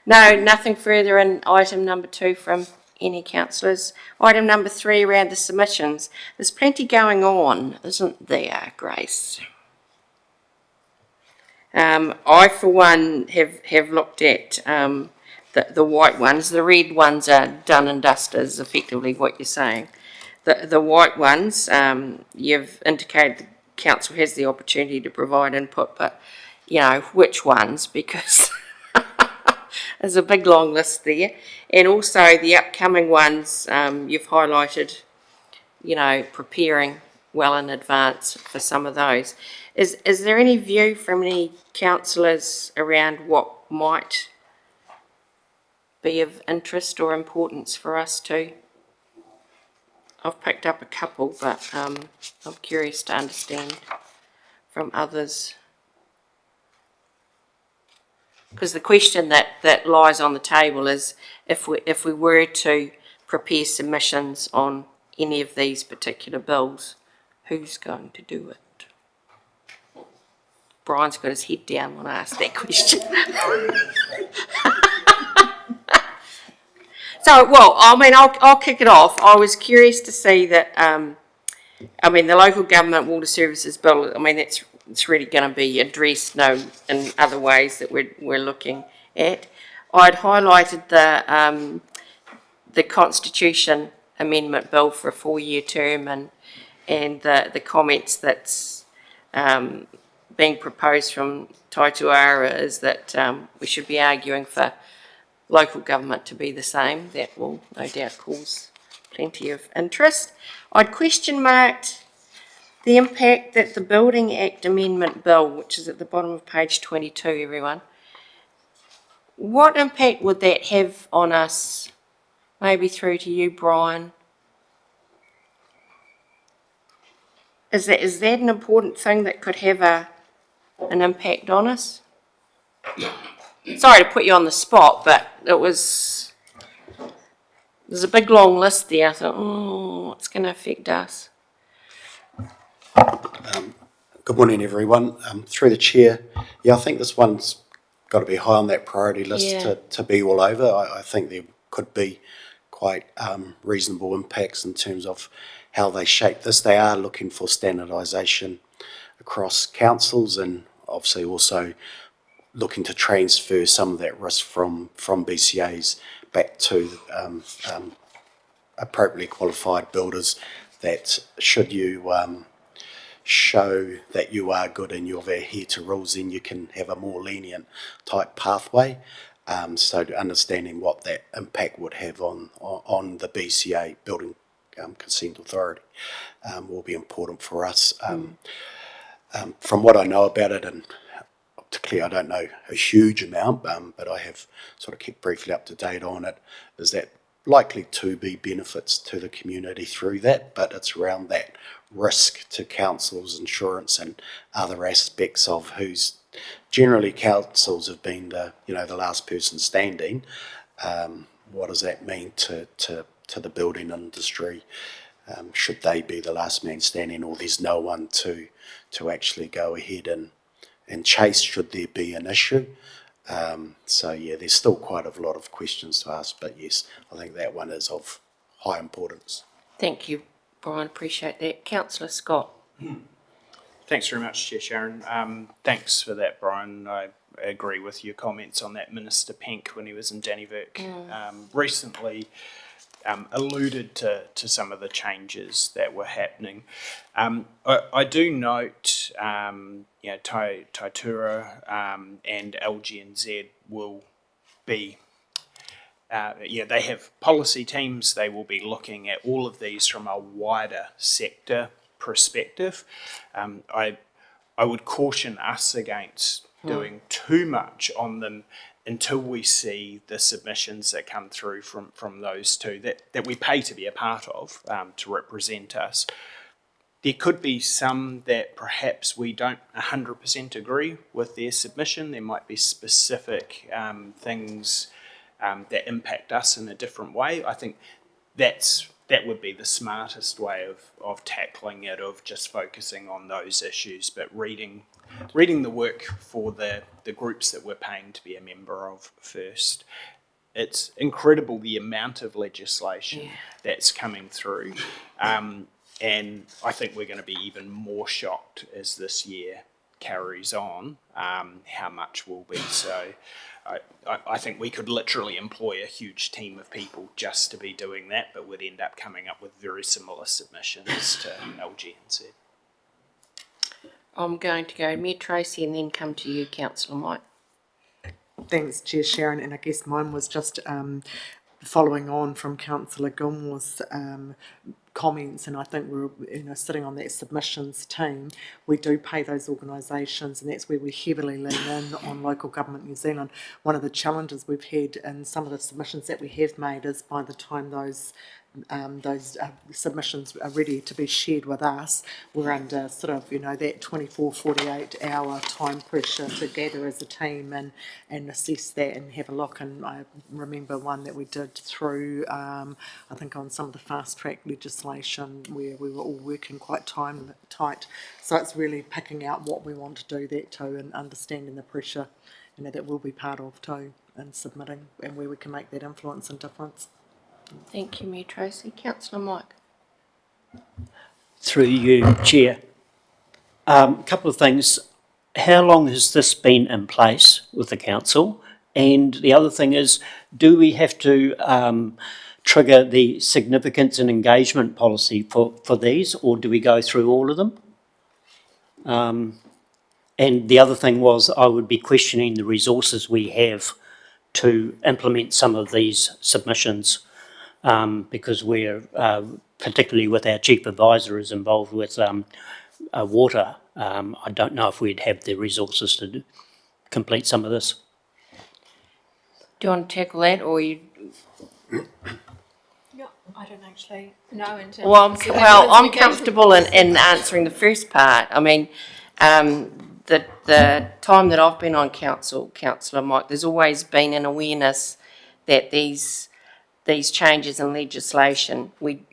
No, nothing further in item number 2 from any councillors. Item number 3 around the submissions. There's plenty going on, isn't there, Grace? I, for one, have looked at the white ones. The red ones are done and dusted, is effectively what you're saying. The white ones, you've indicated the council has the opportunity to provide input, but, which ones? Because... there's a big long list there, and also the upcoming ones you've highlighted, preparing well in advance for some of those. Is there any view from any councillors around what might be of interest or importance for us to? I've picked up a couple, but I'm curious to understand from others. Because the question that lies on the table is if we were to prepare submissions on any of these particular bills, who's going to do it? Brian's got his head down when I ask that question. So, I'll kick it off. I was curious to see that, the local government water services bill, it's really going to be addressed in other ways that we're looking at. I'd highlighted the Constitution Amendment Bill for a 4-year term and the comments that's being proposed from Taituara is that we should be arguing for local government to be the same. That will no doubt cause plenty of interest. I'd question marked the impact that the Building Act Amendment Bill, which is at the bottom of page 22, everyone, what impact would that have on us? Maybe through to you, Brian. Is that an important thing that could have an impact on us? Sorry to put you on the spot, but there's a big long list there. I thought, what's going to affect us? Good morning, everyone. Through the chair, I think this one's got to be high on that priority list to be all over. I think there could be quite reasonable impacts in terms of how they shape this. They are looking for standardisation across councils and obviously also looking to transfer some of that risk from BCAs back to appropriately qualified builders, that should you show that you are good and you've adhered to rules, then you can have a more lenient type pathway. So understanding what that impact would have on the BCA, Building Consent Authority, will be important for us. From what I know about it, and particularly I don't know a huge amount, but I have sort of kept briefly up to date on it, is that likely to be benefits to the community through that, but it's around that risk to councils, insurance and other aspects of who's generally councils have been the last person standing. What does that mean to the building industry? Should they be the last man standing, or there's no one to actually go ahead and chase should there be an issue? There's still quite a lot of questions to ask, but yes, I think that one is of high importance. Thank you, Brian. Appreciate that. Councillor Scott. Thanks very much, Chair Sharon. Thanks for that, Brian. I agree with your comments on that. Minister Penk, when he was in Dannevirke recently, alluded to some of the changes that were happening. I do note, Taituara and LGNZ will be, they have policy teams. They will be looking at all of these from a wider sector perspective. I would caution us against doing too much on them until we see the submissions that come through from those two that we pay to be a part of, to represent us. There could be some that perhaps we don't 100% agree with their submission. There might be specific things that impact us in a different way. I think that would be the smartest way of tackling it, of just focusing on those issues, but reading the work for the groups that we're paying to be a member of first. It's incredible the amount of legislation that's coming through. And I think we're going to be even more shocked as this year carries on, how much will be. So I think we could literally employ a huge team of people just to be doing that, but would end up coming up with very similar submissions to LGNZ. I'm going to go Mayor Tracy and then come to you, Councillor Mike. Thanks, Chair Sharon, and I guess mine was just following on from Councillor Gilmore's comments, and I think we're sitting on that submissions team. We do pay those organisations, and that's where we heavily lean in on Local Government New Zealand. One of the challenges we've had in some of the submissions that we have made is by the time those submissions are ready to be shared with us, we're under sort of that 24, 48 hour time pressure to gather as a team and assess that and have a look. And I remember one that we did through I think on some of the fast track legislation where we were all working quite tight, so it's really picking out what we want to do that too, and understanding the pressure that we'll be part of too in submitting, and where we can make that influence and difference. Thank you, Mayor Tracy. Councillor Mike. Through you, Chair. A couple of things. How long has this been in place with the council? And the other thing is, do we have to trigger the significance and engagement policy for these, or do we go through all of them? And the other thing was I would be questioning the resources we have to implement some of these submissions, because we're, particularly with our chief advisor is involved with water. I don't know if we'd have the resources to complete some of this. Do you want to tackle that, or you? Yeah, I don't actually know in terms Well, of I'm comfortable in answering the first part. I mean, the time that I've been on council, Councillor Mike, there's always been an awareness that these changes in legislation, we've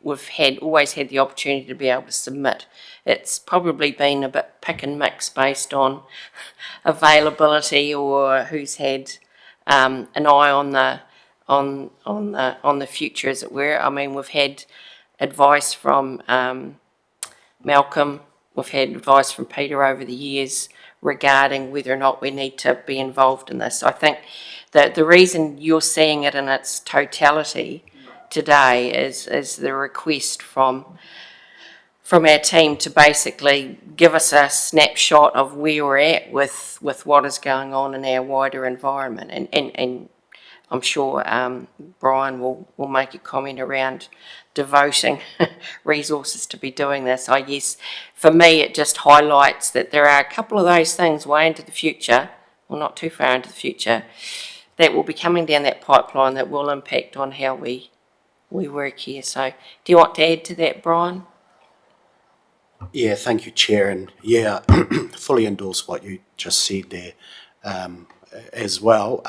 always had the opportunity to be able to submit. It's probably been a bit pick and mix based on availability or who's had an eye on the future, as it were. I mean, we've had advice from Malcolm, we've had advice from Peter over the years regarding whether or not we need to be involved in this. I think that the reason you're seeing it in its totality today is the request from our team to basically give us a snapshot of where we're at with what is going on in our wider environment. And I'm sure Brian will make a comment around devoting resources to be doing this. I guess for me it just highlights that there are a couple of those things way into the future, well not too far into the future, that will be coming down that pipeline that will impact on how we work here. So do you want to add to that, Brian? Yeah, thank you, Chair, and yeah, fully endorse what you just said there as well.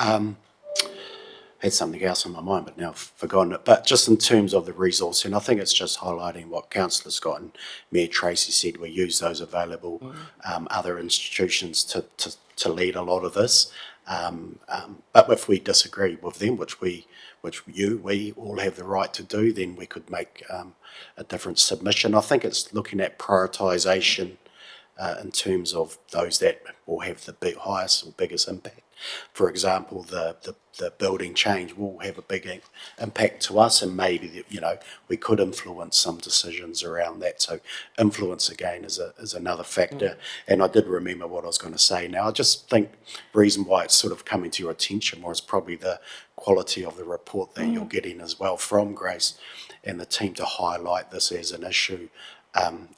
Had something else on my mind, but now I've forgotten it. But just in terms of the resource, and I think it's just highlighting what Councillor Scott and Mayor Tracy said, we use those available other institutions to lead a lot of this. But if we disagree with them, which we all have the right to do, then we could make a different submission. I think it's looking at prioritisation in terms of those that will have the highest or biggest impact. For example, the building change will have a big impact to us, and maybe we could influence some decisions around that. So influence again is another factor. And I did remember what I was going to say. Now I just think the reason why it's sort of coming to your attention more is probably the quality of the report that you're getting as well from Grace and the team to highlight this as an issue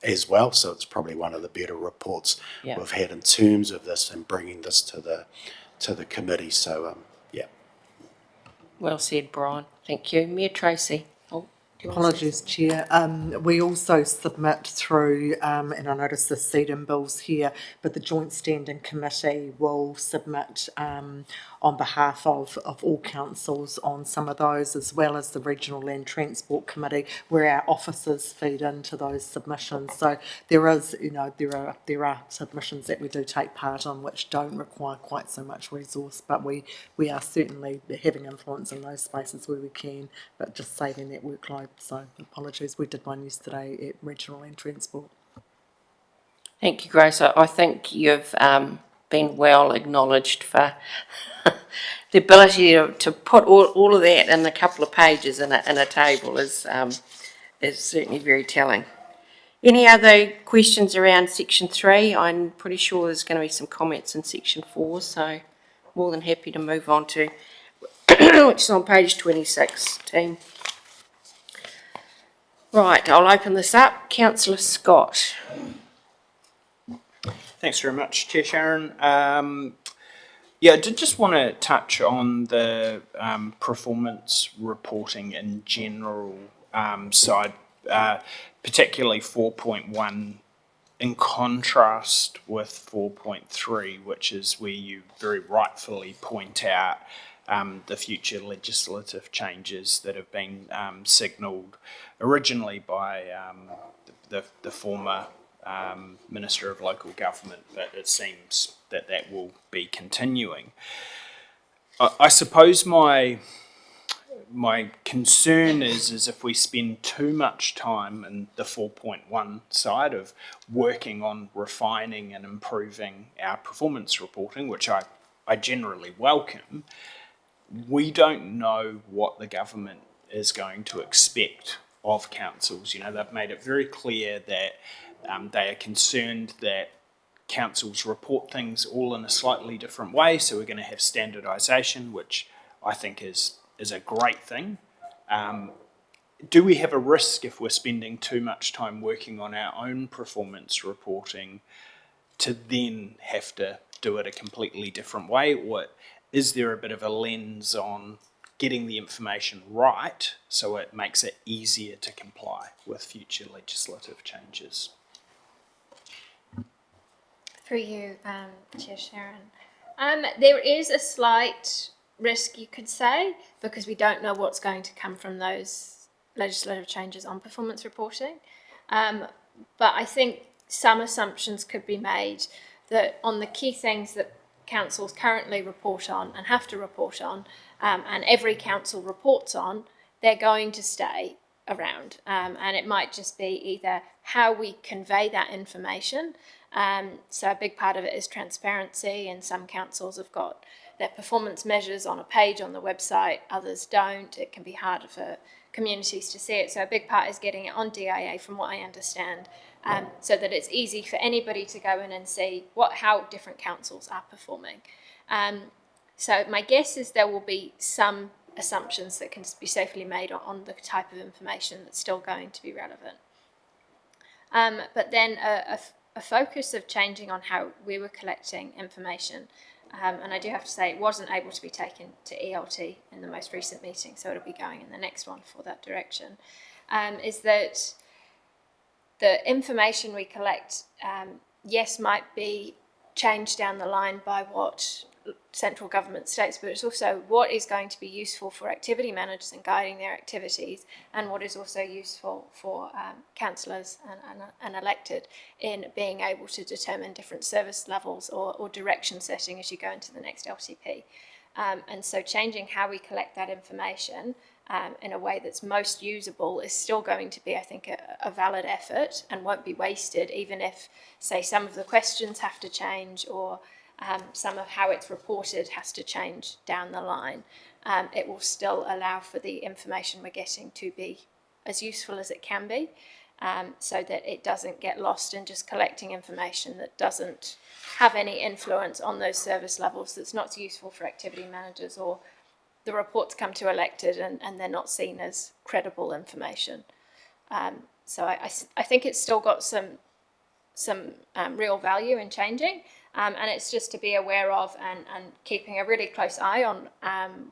as well. So it's probably one of the better reports we've had in terms of this and bringing this to the committee. So yeah. Well said, Brian. Thank you. Mayor Tracy. Oh, do you want to say Apologies, Chair. We also submit through, and I notice the CEDM bills here, but the Joint Standing Committee will submit on behalf of all councils on some of those, as well as the Regional Land Transport Committee, where our officers feed into those submissions. So there is, there are submissions that we do take part on which don't require quite so much resource, but we are certainly having influence in those spaces where we can, but just saving that workload. So apologies, we did one yesterday at Regional Land Transport. Thank you, Grace. I think you've been well acknowledged for the ability to put all of that in a couple of pages in a table is certainly very telling. Any other questions around section 3? I'm pretty sure there's going to be some comments in section 4, so more than happy to move on to which is on page 26, team. Right, I'll open this up. Councillor Scott. Thanks very much, Chair Sharon. I did just want to touch on the performance reporting in general side, particularly 4.1 in contrast with 4.3, which is where you very rightfully point out the future legislative changes that have been signalled originally by the former Minister of Local Government, but it seems that will be continuing. I suppose my concern is if we spend too much time in the 4.1 side of working on refining and improving our performance reporting, which I generally welcome, we don't know what the government is going to expect of councils. They've made it very clear that they are concerned that councils report things all in a slightly different way, so we're going to have standardisation, which I think is a great thing. Do we have a risk if we're spending too much time working on our own performance reporting to then have to do it a completely different way, or is there a bit of a lens on getting the information right so it makes it easier to comply with future legislative changes? Through you, Chair Sharon. There is a slight risk, you could say, because we don't know what's going to come from those legislative changes on performance reporting. But I think some assumptions could be made that on the key things that councils currently report on and have to report on, and every council reports on, they're going to stay around. And it might just be either how we convey that information. So a big part of it is transparency, and some councils have got their performance measures on a page on the website, others don't. It can be harder for communities to see it. So a big part is getting it on DIA, from what I understand, so that it's easy for anybody to go in and see how different councils are performing. So my guess is there will be some assumptions that can be safely made on the type of information that's still going to be relevant. But then a focus of changing on how we were collecting information, and I do have to say it wasn't able to be taken to ELT in the most recent meeting, so it'll be going in the next one for that direction, is that the information we collect, yes, might be changed down the line by what central government states, but it's also what is going to be useful for activity managers in guiding their activities, and what is also useful for councillors and elected in being able to determine different service levels or direction setting as you go into the next LCP. And so changing how we collect that information in a way that's most usable is still going to be, I think, a valid effort and won't be wasted, even if, say, some of the questions have to change or some of how it's reported has to change down the line. It will still allow for the information we're getting to be as useful as it can be, so that it doesn't get lost in just collecting information that doesn't have any influence on those service levels, that's not useful for activity managers, or the reports come to elected and they're not seen as credible information. So I think it's still got some real value in changing. And it's just to be aware of and keeping a really close eye on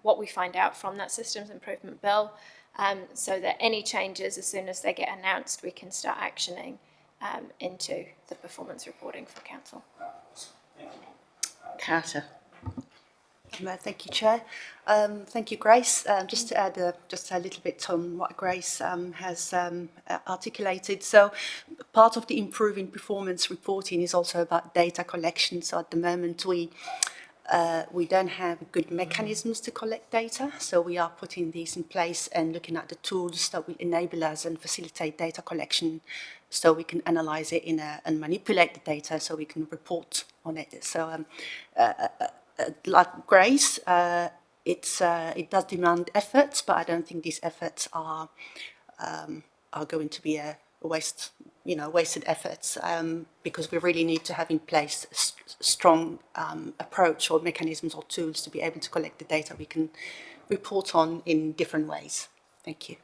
what we find out from that systems improvement bill, so that any changes, as soon as they get announced, we can start actioning into the performance reporting for council. Carter. Thank you, Chair. Thank you, Grace. Just to add just a little bit on what Grace has articulated. So part of the improving performance reporting is also about data collection. So at the moment we don't have good mechanisms to collect data. So we are putting these in place and looking at the tools that will enable us and facilitate data collection, so we can analyse it and manipulate the data so we can report on it. So like Grace, it does demand efforts, but I don't think these efforts are going to be a wasted efforts, because we really need to have in place a strong approach or mechanisms or tools to be able to collect the data we can report on in different ways. Thank you.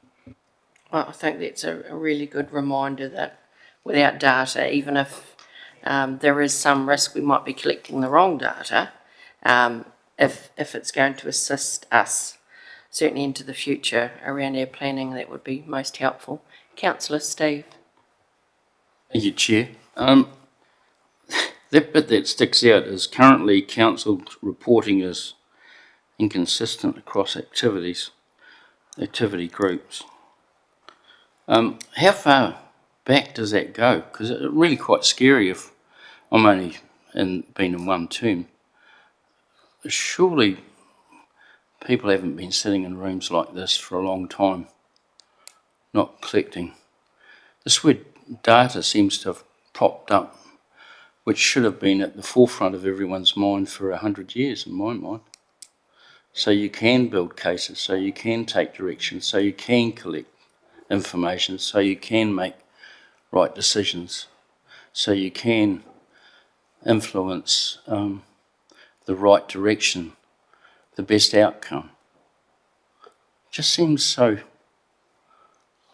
Well, I think that's a really good reminder that without data, even if there is some risk we might be collecting the wrong data, if it's going to assist us certainly into the future around our planning, that would be most helpful. Councillor Steve. Thank you, Chair. That bit that sticks out is currently council reporting is inconsistent across activity groups. How far back does that go? Because it's really quite scary if I'm only been in one term. Surely people haven't been sitting in rooms like this for a long time, not collecting. This word data seems to have popped up, which should have been at the forefront of everyone's mind for 100 years, in my mind. So you can build cases, so you can take direction, so you can collect information, so you can make right decisions, so you can influence the right direction, the best outcome. Just seems so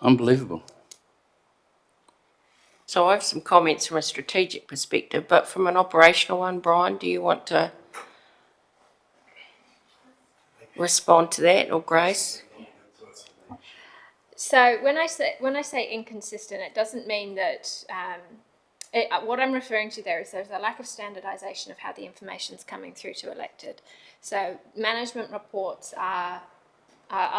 unbelievable. So I have some comments from a strategic perspective, but from an operational one, Brian, do you want to respond to that, or Grace? So when I say inconsistent, it doesn't mean that what I'm referring to there is there's a lack of standardisation of how the information's coming through to elected. So management reports are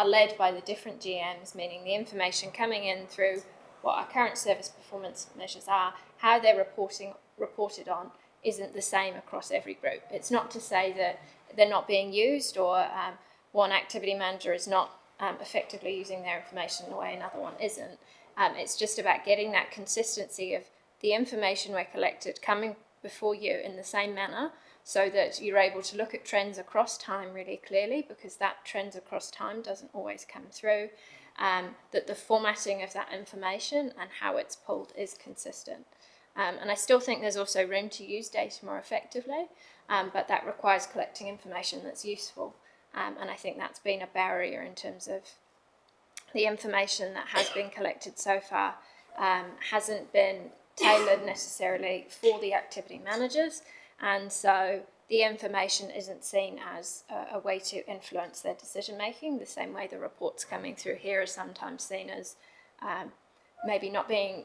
led by the different GMs, meaning the information coming in through what our current service performance measures are, how they're reported on isn't the same across every group. It's not to say that they're not being used, or one activity manager is not effectively using their information in a way another one isn't. It's just about getting that consistency of the information we're collected coming before you in the same manner, so that you're able to look at trends across time really clearly, because that trends across time doesn't always come through. That the formatting of that information and how it's pulled is consistent. And I still think there's also room to use data more effectively, but that requires collecting information that's useful. And I think that's been a barrier in terms of the information that has been collected so far hasn't been tailored necessarily for the activity managers, and so the information isn't seen as a way to influence their decision making, the same way the reports coming through here are sometimes seen as maybe not being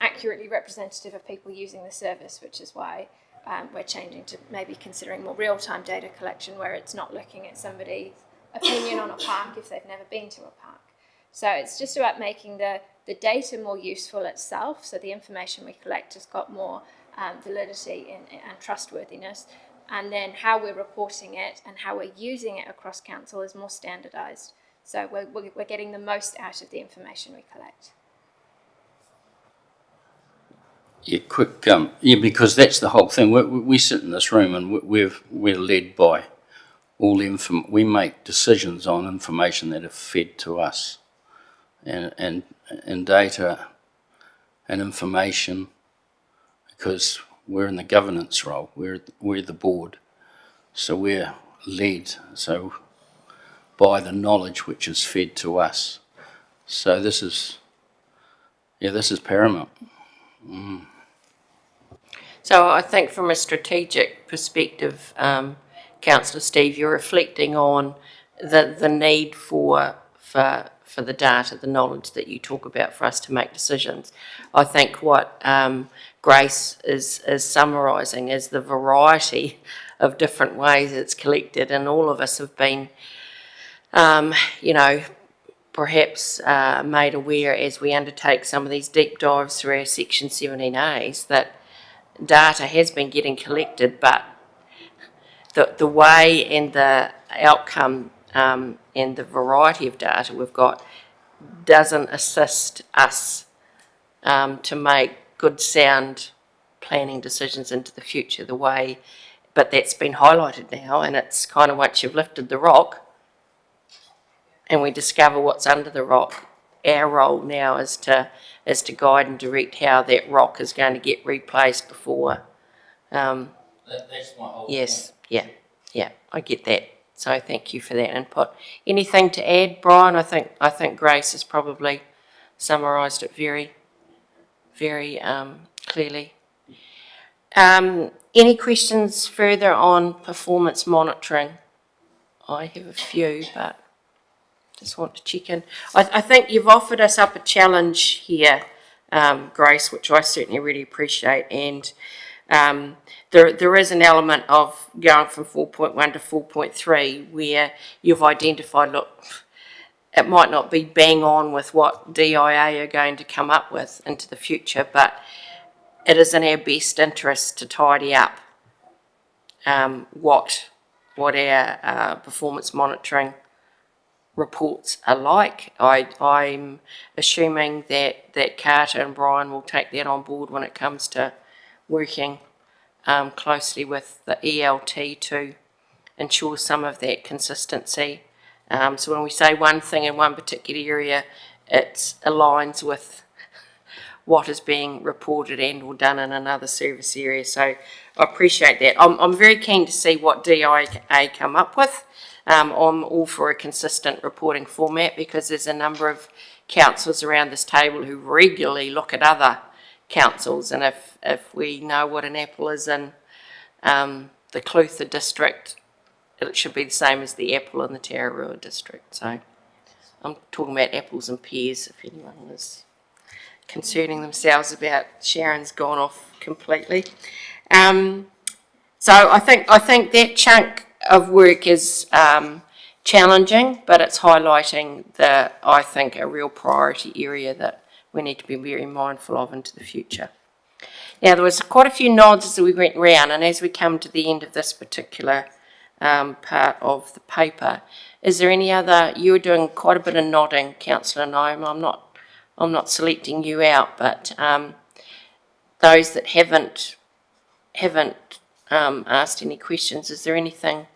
accurately representative of people using the service, which is why we're changing to maybe considering more real-time data collection, where it's not looking at somebody's opinion on a park if they've never been to a park. So it's just about making the data more useful itself, so the information we collect has got more validity and trustworthiness, and then how we're reporting it and how we're using it across council is more standardised. So we're getting the most out of the information we collect. Yeah, quick. Because that's the whole thing. We sit in this room and we're led by all the we make decisions on information that are fed to us, and data and information, because we're in the governance role. We're the board, so we're led by the knowledge which is fed to us. So this is paramount. So I think from a strategic perspective, Councillor Steve, you're reflecting on the need for the data, the knowledge that you talk about for us to make decisions. I think what Grace is summarising is the variety of different ways it's collected, and all of us have been, perhaps made aware as we undertake some of these deep dives through our Section 17As that data has been getting collected, but the way and the outcome and the variety of data we've got doesn't assist us to make good, sound planning decisions into the future but that's been highlighted now, and it's kind of once you've lifted the rock and we discover what's under the rock, our role now is to guide and direct how that rock is going to get replaced before. That's my whole Yes, point. Yeah, I get that. So thank you for that input. Anything to add, Brian? I think Grace has probably summarised it very, very clearly. Any questions further on performance monitoring? I have a few, but just want to check in. I think you've offered us up a challenge here, Grace, which I certainly really appreciate, and there is an element of going from 4.1 to 4.3 where you've identified, look, it might not be bang on with what DIA are going to come up with into the future, but it is in our best interest to tidy up what our performance monitoring reports are like. I'm assuming that Carter and Brian will take that on board when it comes to working closely with the ELT to ensure some of that consistency. So when we say one thing in one particular area, it aligns with what is being reported and or done in another service area. So I appreciate that. I'm very keen to see what DIA come up with. I'm all for a consistent reporting format because there's a number of councils around this table who regularly look at other councils, and if we know what an apple is in the Clutha district, it should be the same as the apple in the Tararua district. So I'm talking about apples and pears, if anyone is concerning themselves about Sharon's gone off completely. So I think that chunk of work is challenging, but it's highlighting I think a real priority area that we need to be very mindful of into the future. Now, there was quite a few nods as we went round, and as we come to the end of this particular part of the paper, is there any other? You were doing quite a bit of nodding, Councillor Naima. I'm not selecting you out, but those that haven't asked any questions, is there anything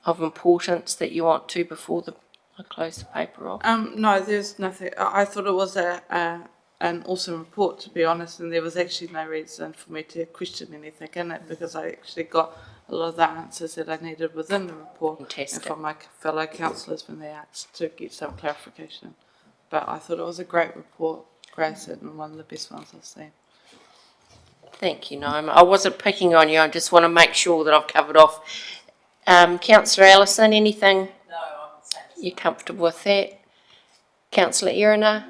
of importance that you want to before I close the paper off? No, there's nothing. I thought it was an awesome report, to be honest, and there was actually no reason for me to question anything in it because I actually got a lot of the answers that I needed within the report. Fantastic. And from my fellow councillors when they asked to get some clarification. But I thought it was a great report, Grace, and one of the best ones I've seen. Thank you, Naima. I wasn't picking on you. I just want to make sure that I've covered off. Councillor Allison, anything? No, I'm the same. You're comfortable with that? Councillor Erina?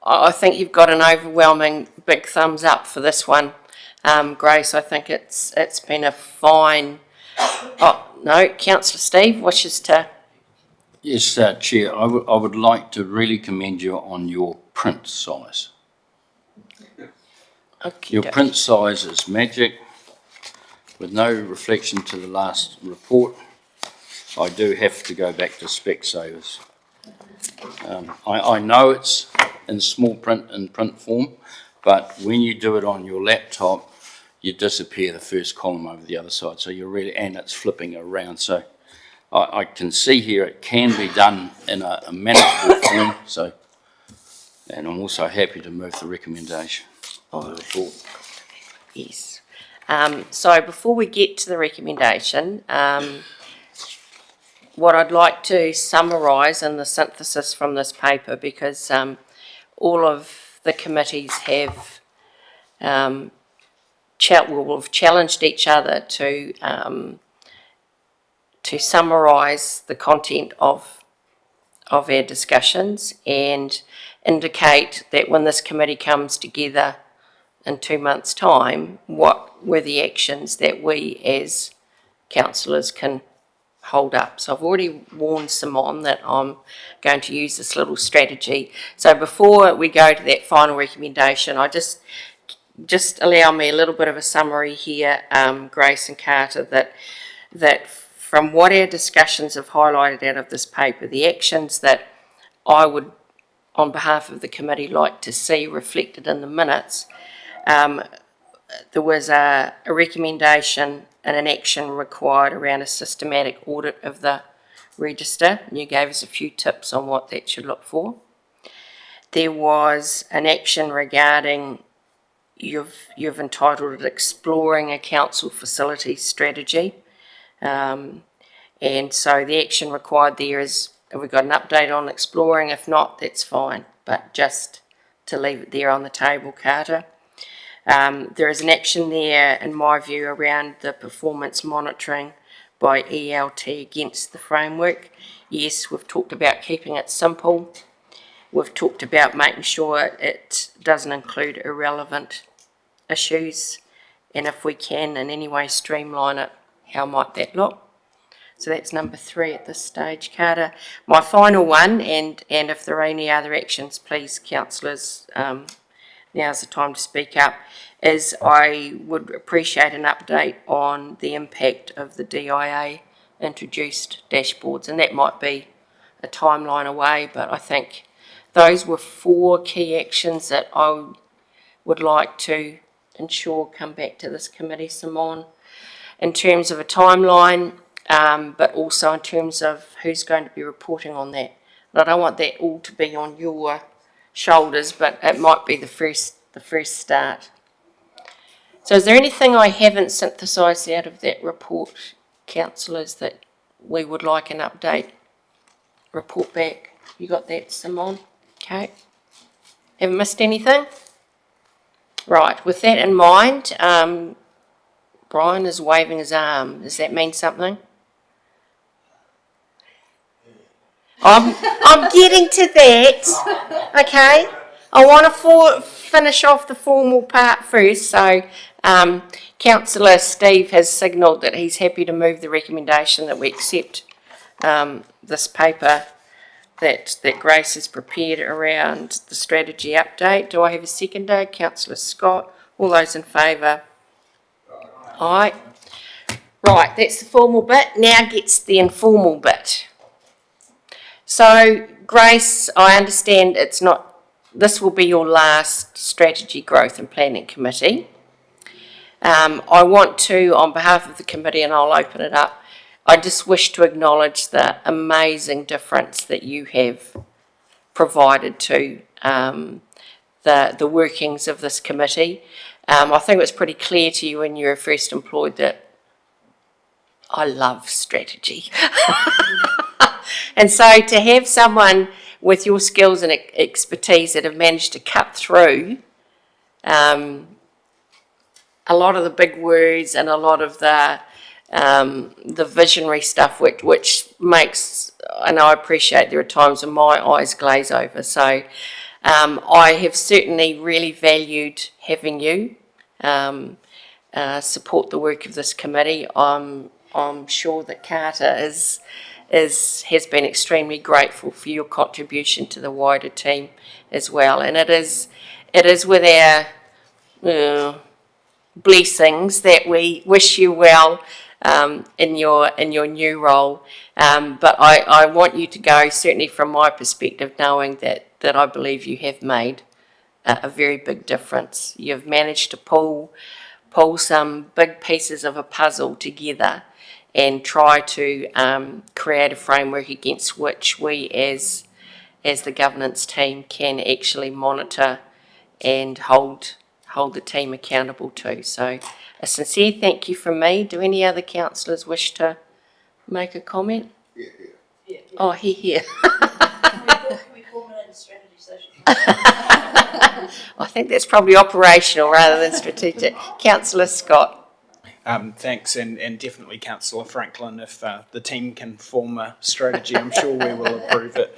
I think you've got an overwhelming big thumbs up for this one. Grace, I think it's been a fine... Oh, no, Councillor Steve wishes to... Yes, Chair, I would like to really commend you on your print size. Okay, Your print size is magic, with no reflection to the last report. I do have to go back to Specsavers. I know it's in small print in print form, but when you do it on your laptop, you disappear the first column over the other side. So you're really, and it's flipping around. So I can see here it can be done in a manageable form. So, and I'm also happy to move the recommendation of the report. Yes. So before we get to the recommendation, what I'd like to summarise in the synthesis from this paper, because all of the committees have challenged each other to summarise the content of our discussions and indicate that when this committee comes together in 2 months' time, what were the actions that we as councillors can hold up. So I've already warned Simon that I'm going to use this little strategy. So before we go to that final recommendation, I just allow me a little bit of a summary here, Grace and Carter, that from what our discussions have highlighted out of this paper, the actions that I would, on behalf of the committee, like to see reflected in the minutes. There was a recommendation and an action required around a systematic audit of the register, and you gave us a few tips on what that should look for. There was an action regarding, you've entitled it Exploring a Council Facility Strategy, and so the action required there is, have we got an update on exploring? If not, that's fine, but just to leave it there on the table, Carter. There is an action there, in my view, around the performance monitoring by ELT against the framework. Yes, we've talked about keeping it simple. We've talked about making sure it doesn't include irrelevant issues, and if we can in any way streamline it, how might that look? So that's number 3 at this stage, Carter. My final one, and if there are any other actions, please, councillors, now's the time to speak up, is I would appreciate an update on the impact of the DIA introduced dashboards, and that might be a timeline away, but I think those were 4 key actions that I would like to ensure come back to this committee, Simon, in terms of a timeline, but also in terms of who's going to be reporting on that. And I don't want that all to be on your shoulders, but it might be the first start. So is there anything I haven't synthesised out of that report, councillors, that we would like an update report back? You got that, Simone? Okay. Haven't missed anything? Right, with that in mind, Brian is waving his arm. Does that mean something? I'm getting to that. Okay. I want to finish off the formal part first. So, Councillor Steve has signalled that he's happy to move the recommendation that we accept this paper that Grace has prepared around the strategy update. Do I have a seconder? Councillor Scott. All those in favour? Aye. Right, that's the formal bit. Now gets the informal bit. So, Grace, I understand this will be your last Strategy, Growth and Planning Committee. I want to, on behalf of the committee, and I'll open it up, I just wish to acknowledge the amazing difference that you have provided to the workings of this committee. I think it was pretty clear to you when you were first employed that I love strategy. And so to have someone with your skills and expertise that have managed to cut through a lot of the big words and a lot of the visionary stuff, which makes, and I appreciate there are times when my eyes glaze over. So I have certainly really valued having you support the work of this committee. I'm sure that Carter has been extremely grateful for your contribution to the wider team as well. And it is with our blessings that we wish you well in your new role. But I want you to go, certainly from my perspective, knowing that I believe you have made a very big difference. You've managed to pull some big pieces of a puzzle together and try to create a framework against which we as the governance team can actually monitor and hold the team accountable to. So a sincere thank you from me. Do any other councillors wish to make a comment? Yeah. Oh, here. We formulate a strategy session. I think that's probably operational rather than strategic. Councillor Scott. Thanks, and definitely Councillor Franklin, if the team can form a strategy, I'm sure we will approve it.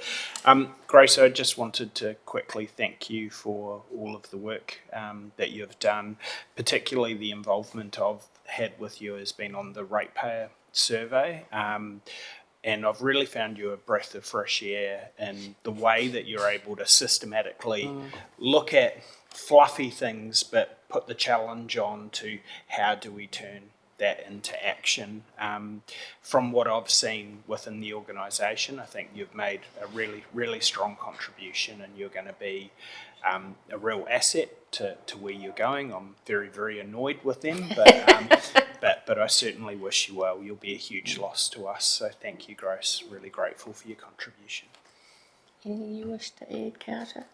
Grace, I just wanted to quickly thank you for all of the work that you've done, particularly the involvement I've had with you has been on the ratepayer survey. And I've really found you a breath of fresh air in the way that you're able to systematically look at fluffy things, but put the challenge on to how do we turn that into action. From what I've seen within the organisation, I think you've made a really, really strong contribution, and you're going to be a real asset to where you're going. I'm very, very annoyed with them, but I certainly wish you well. You'll be a huge loss to us. So thank you, Grace. Really grateful for your contribution. Anything you wish to add, Carter?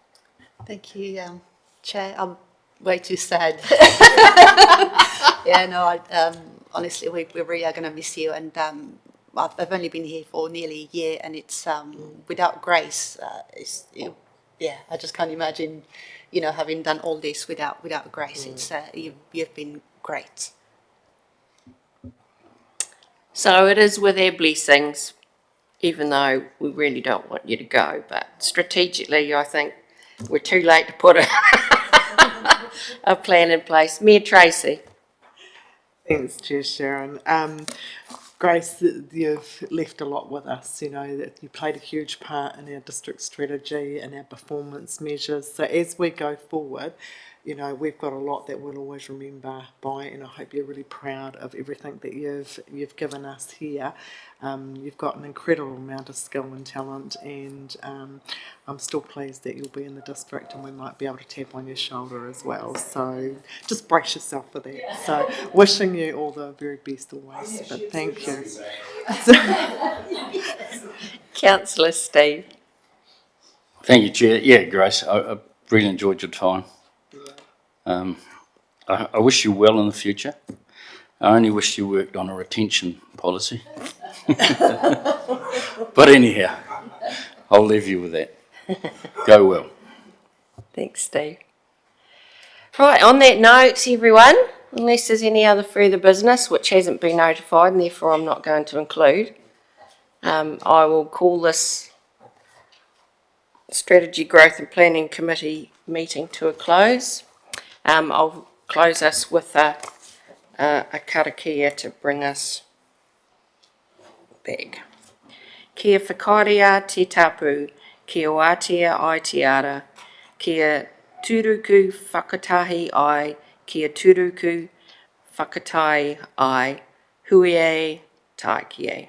Thank you, Chair. I'm way too sad. Yeah, no, honestly, we really are going to miss you. And I've only been here for nearly a year, and it's without Grace, I just can't imagine, having done all this without Grace. It's you've been great. So it is with our blessings, even though we really don't want you to go, but strategically I think we're too late to put a plan in place. Mayor Tracy. Thanks, Chair Sharon. Grace, you've left a lot with us, that you played a huge part in our district strategy and our performance measures. So as we go forward, we've got a lot that we'll always remember by, and I hope you're really proud of everything that you've given us here. You've got an incredible amount of skill and talent, and I'm still pleased that you'll be in the district and we might be able to tap on your shoulder as well. So just brace yourself for that. So wishing you all the very best always, but thank you. Councillor Steve. Thank you, Chair. Yeah, Grace, I really enjoyed your time. I wish you well in the future. I only wish you worked on a retention policy. But anyhow, I'll leave you with that. Go well. Thanks, Steve. Right, on that note, everyone, unless there's any other further business which hasn't been notified and therefore I'm not going to include, I will call this Strategy Growth and Planning Committee meeting to a close. I'll close us with a karakia to bring us back. Kia whakaarea te tapu, kia wātea ai te ara, kia turuku whakatahi ai, kia turuku whakatai ai, huie taikie.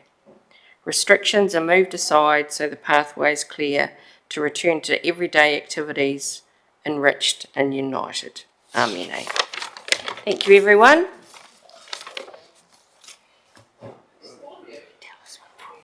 Restrictions are moved aside so the pathway is clear to return to everyday activities, enriched and united. Amen. Thank you, everyone.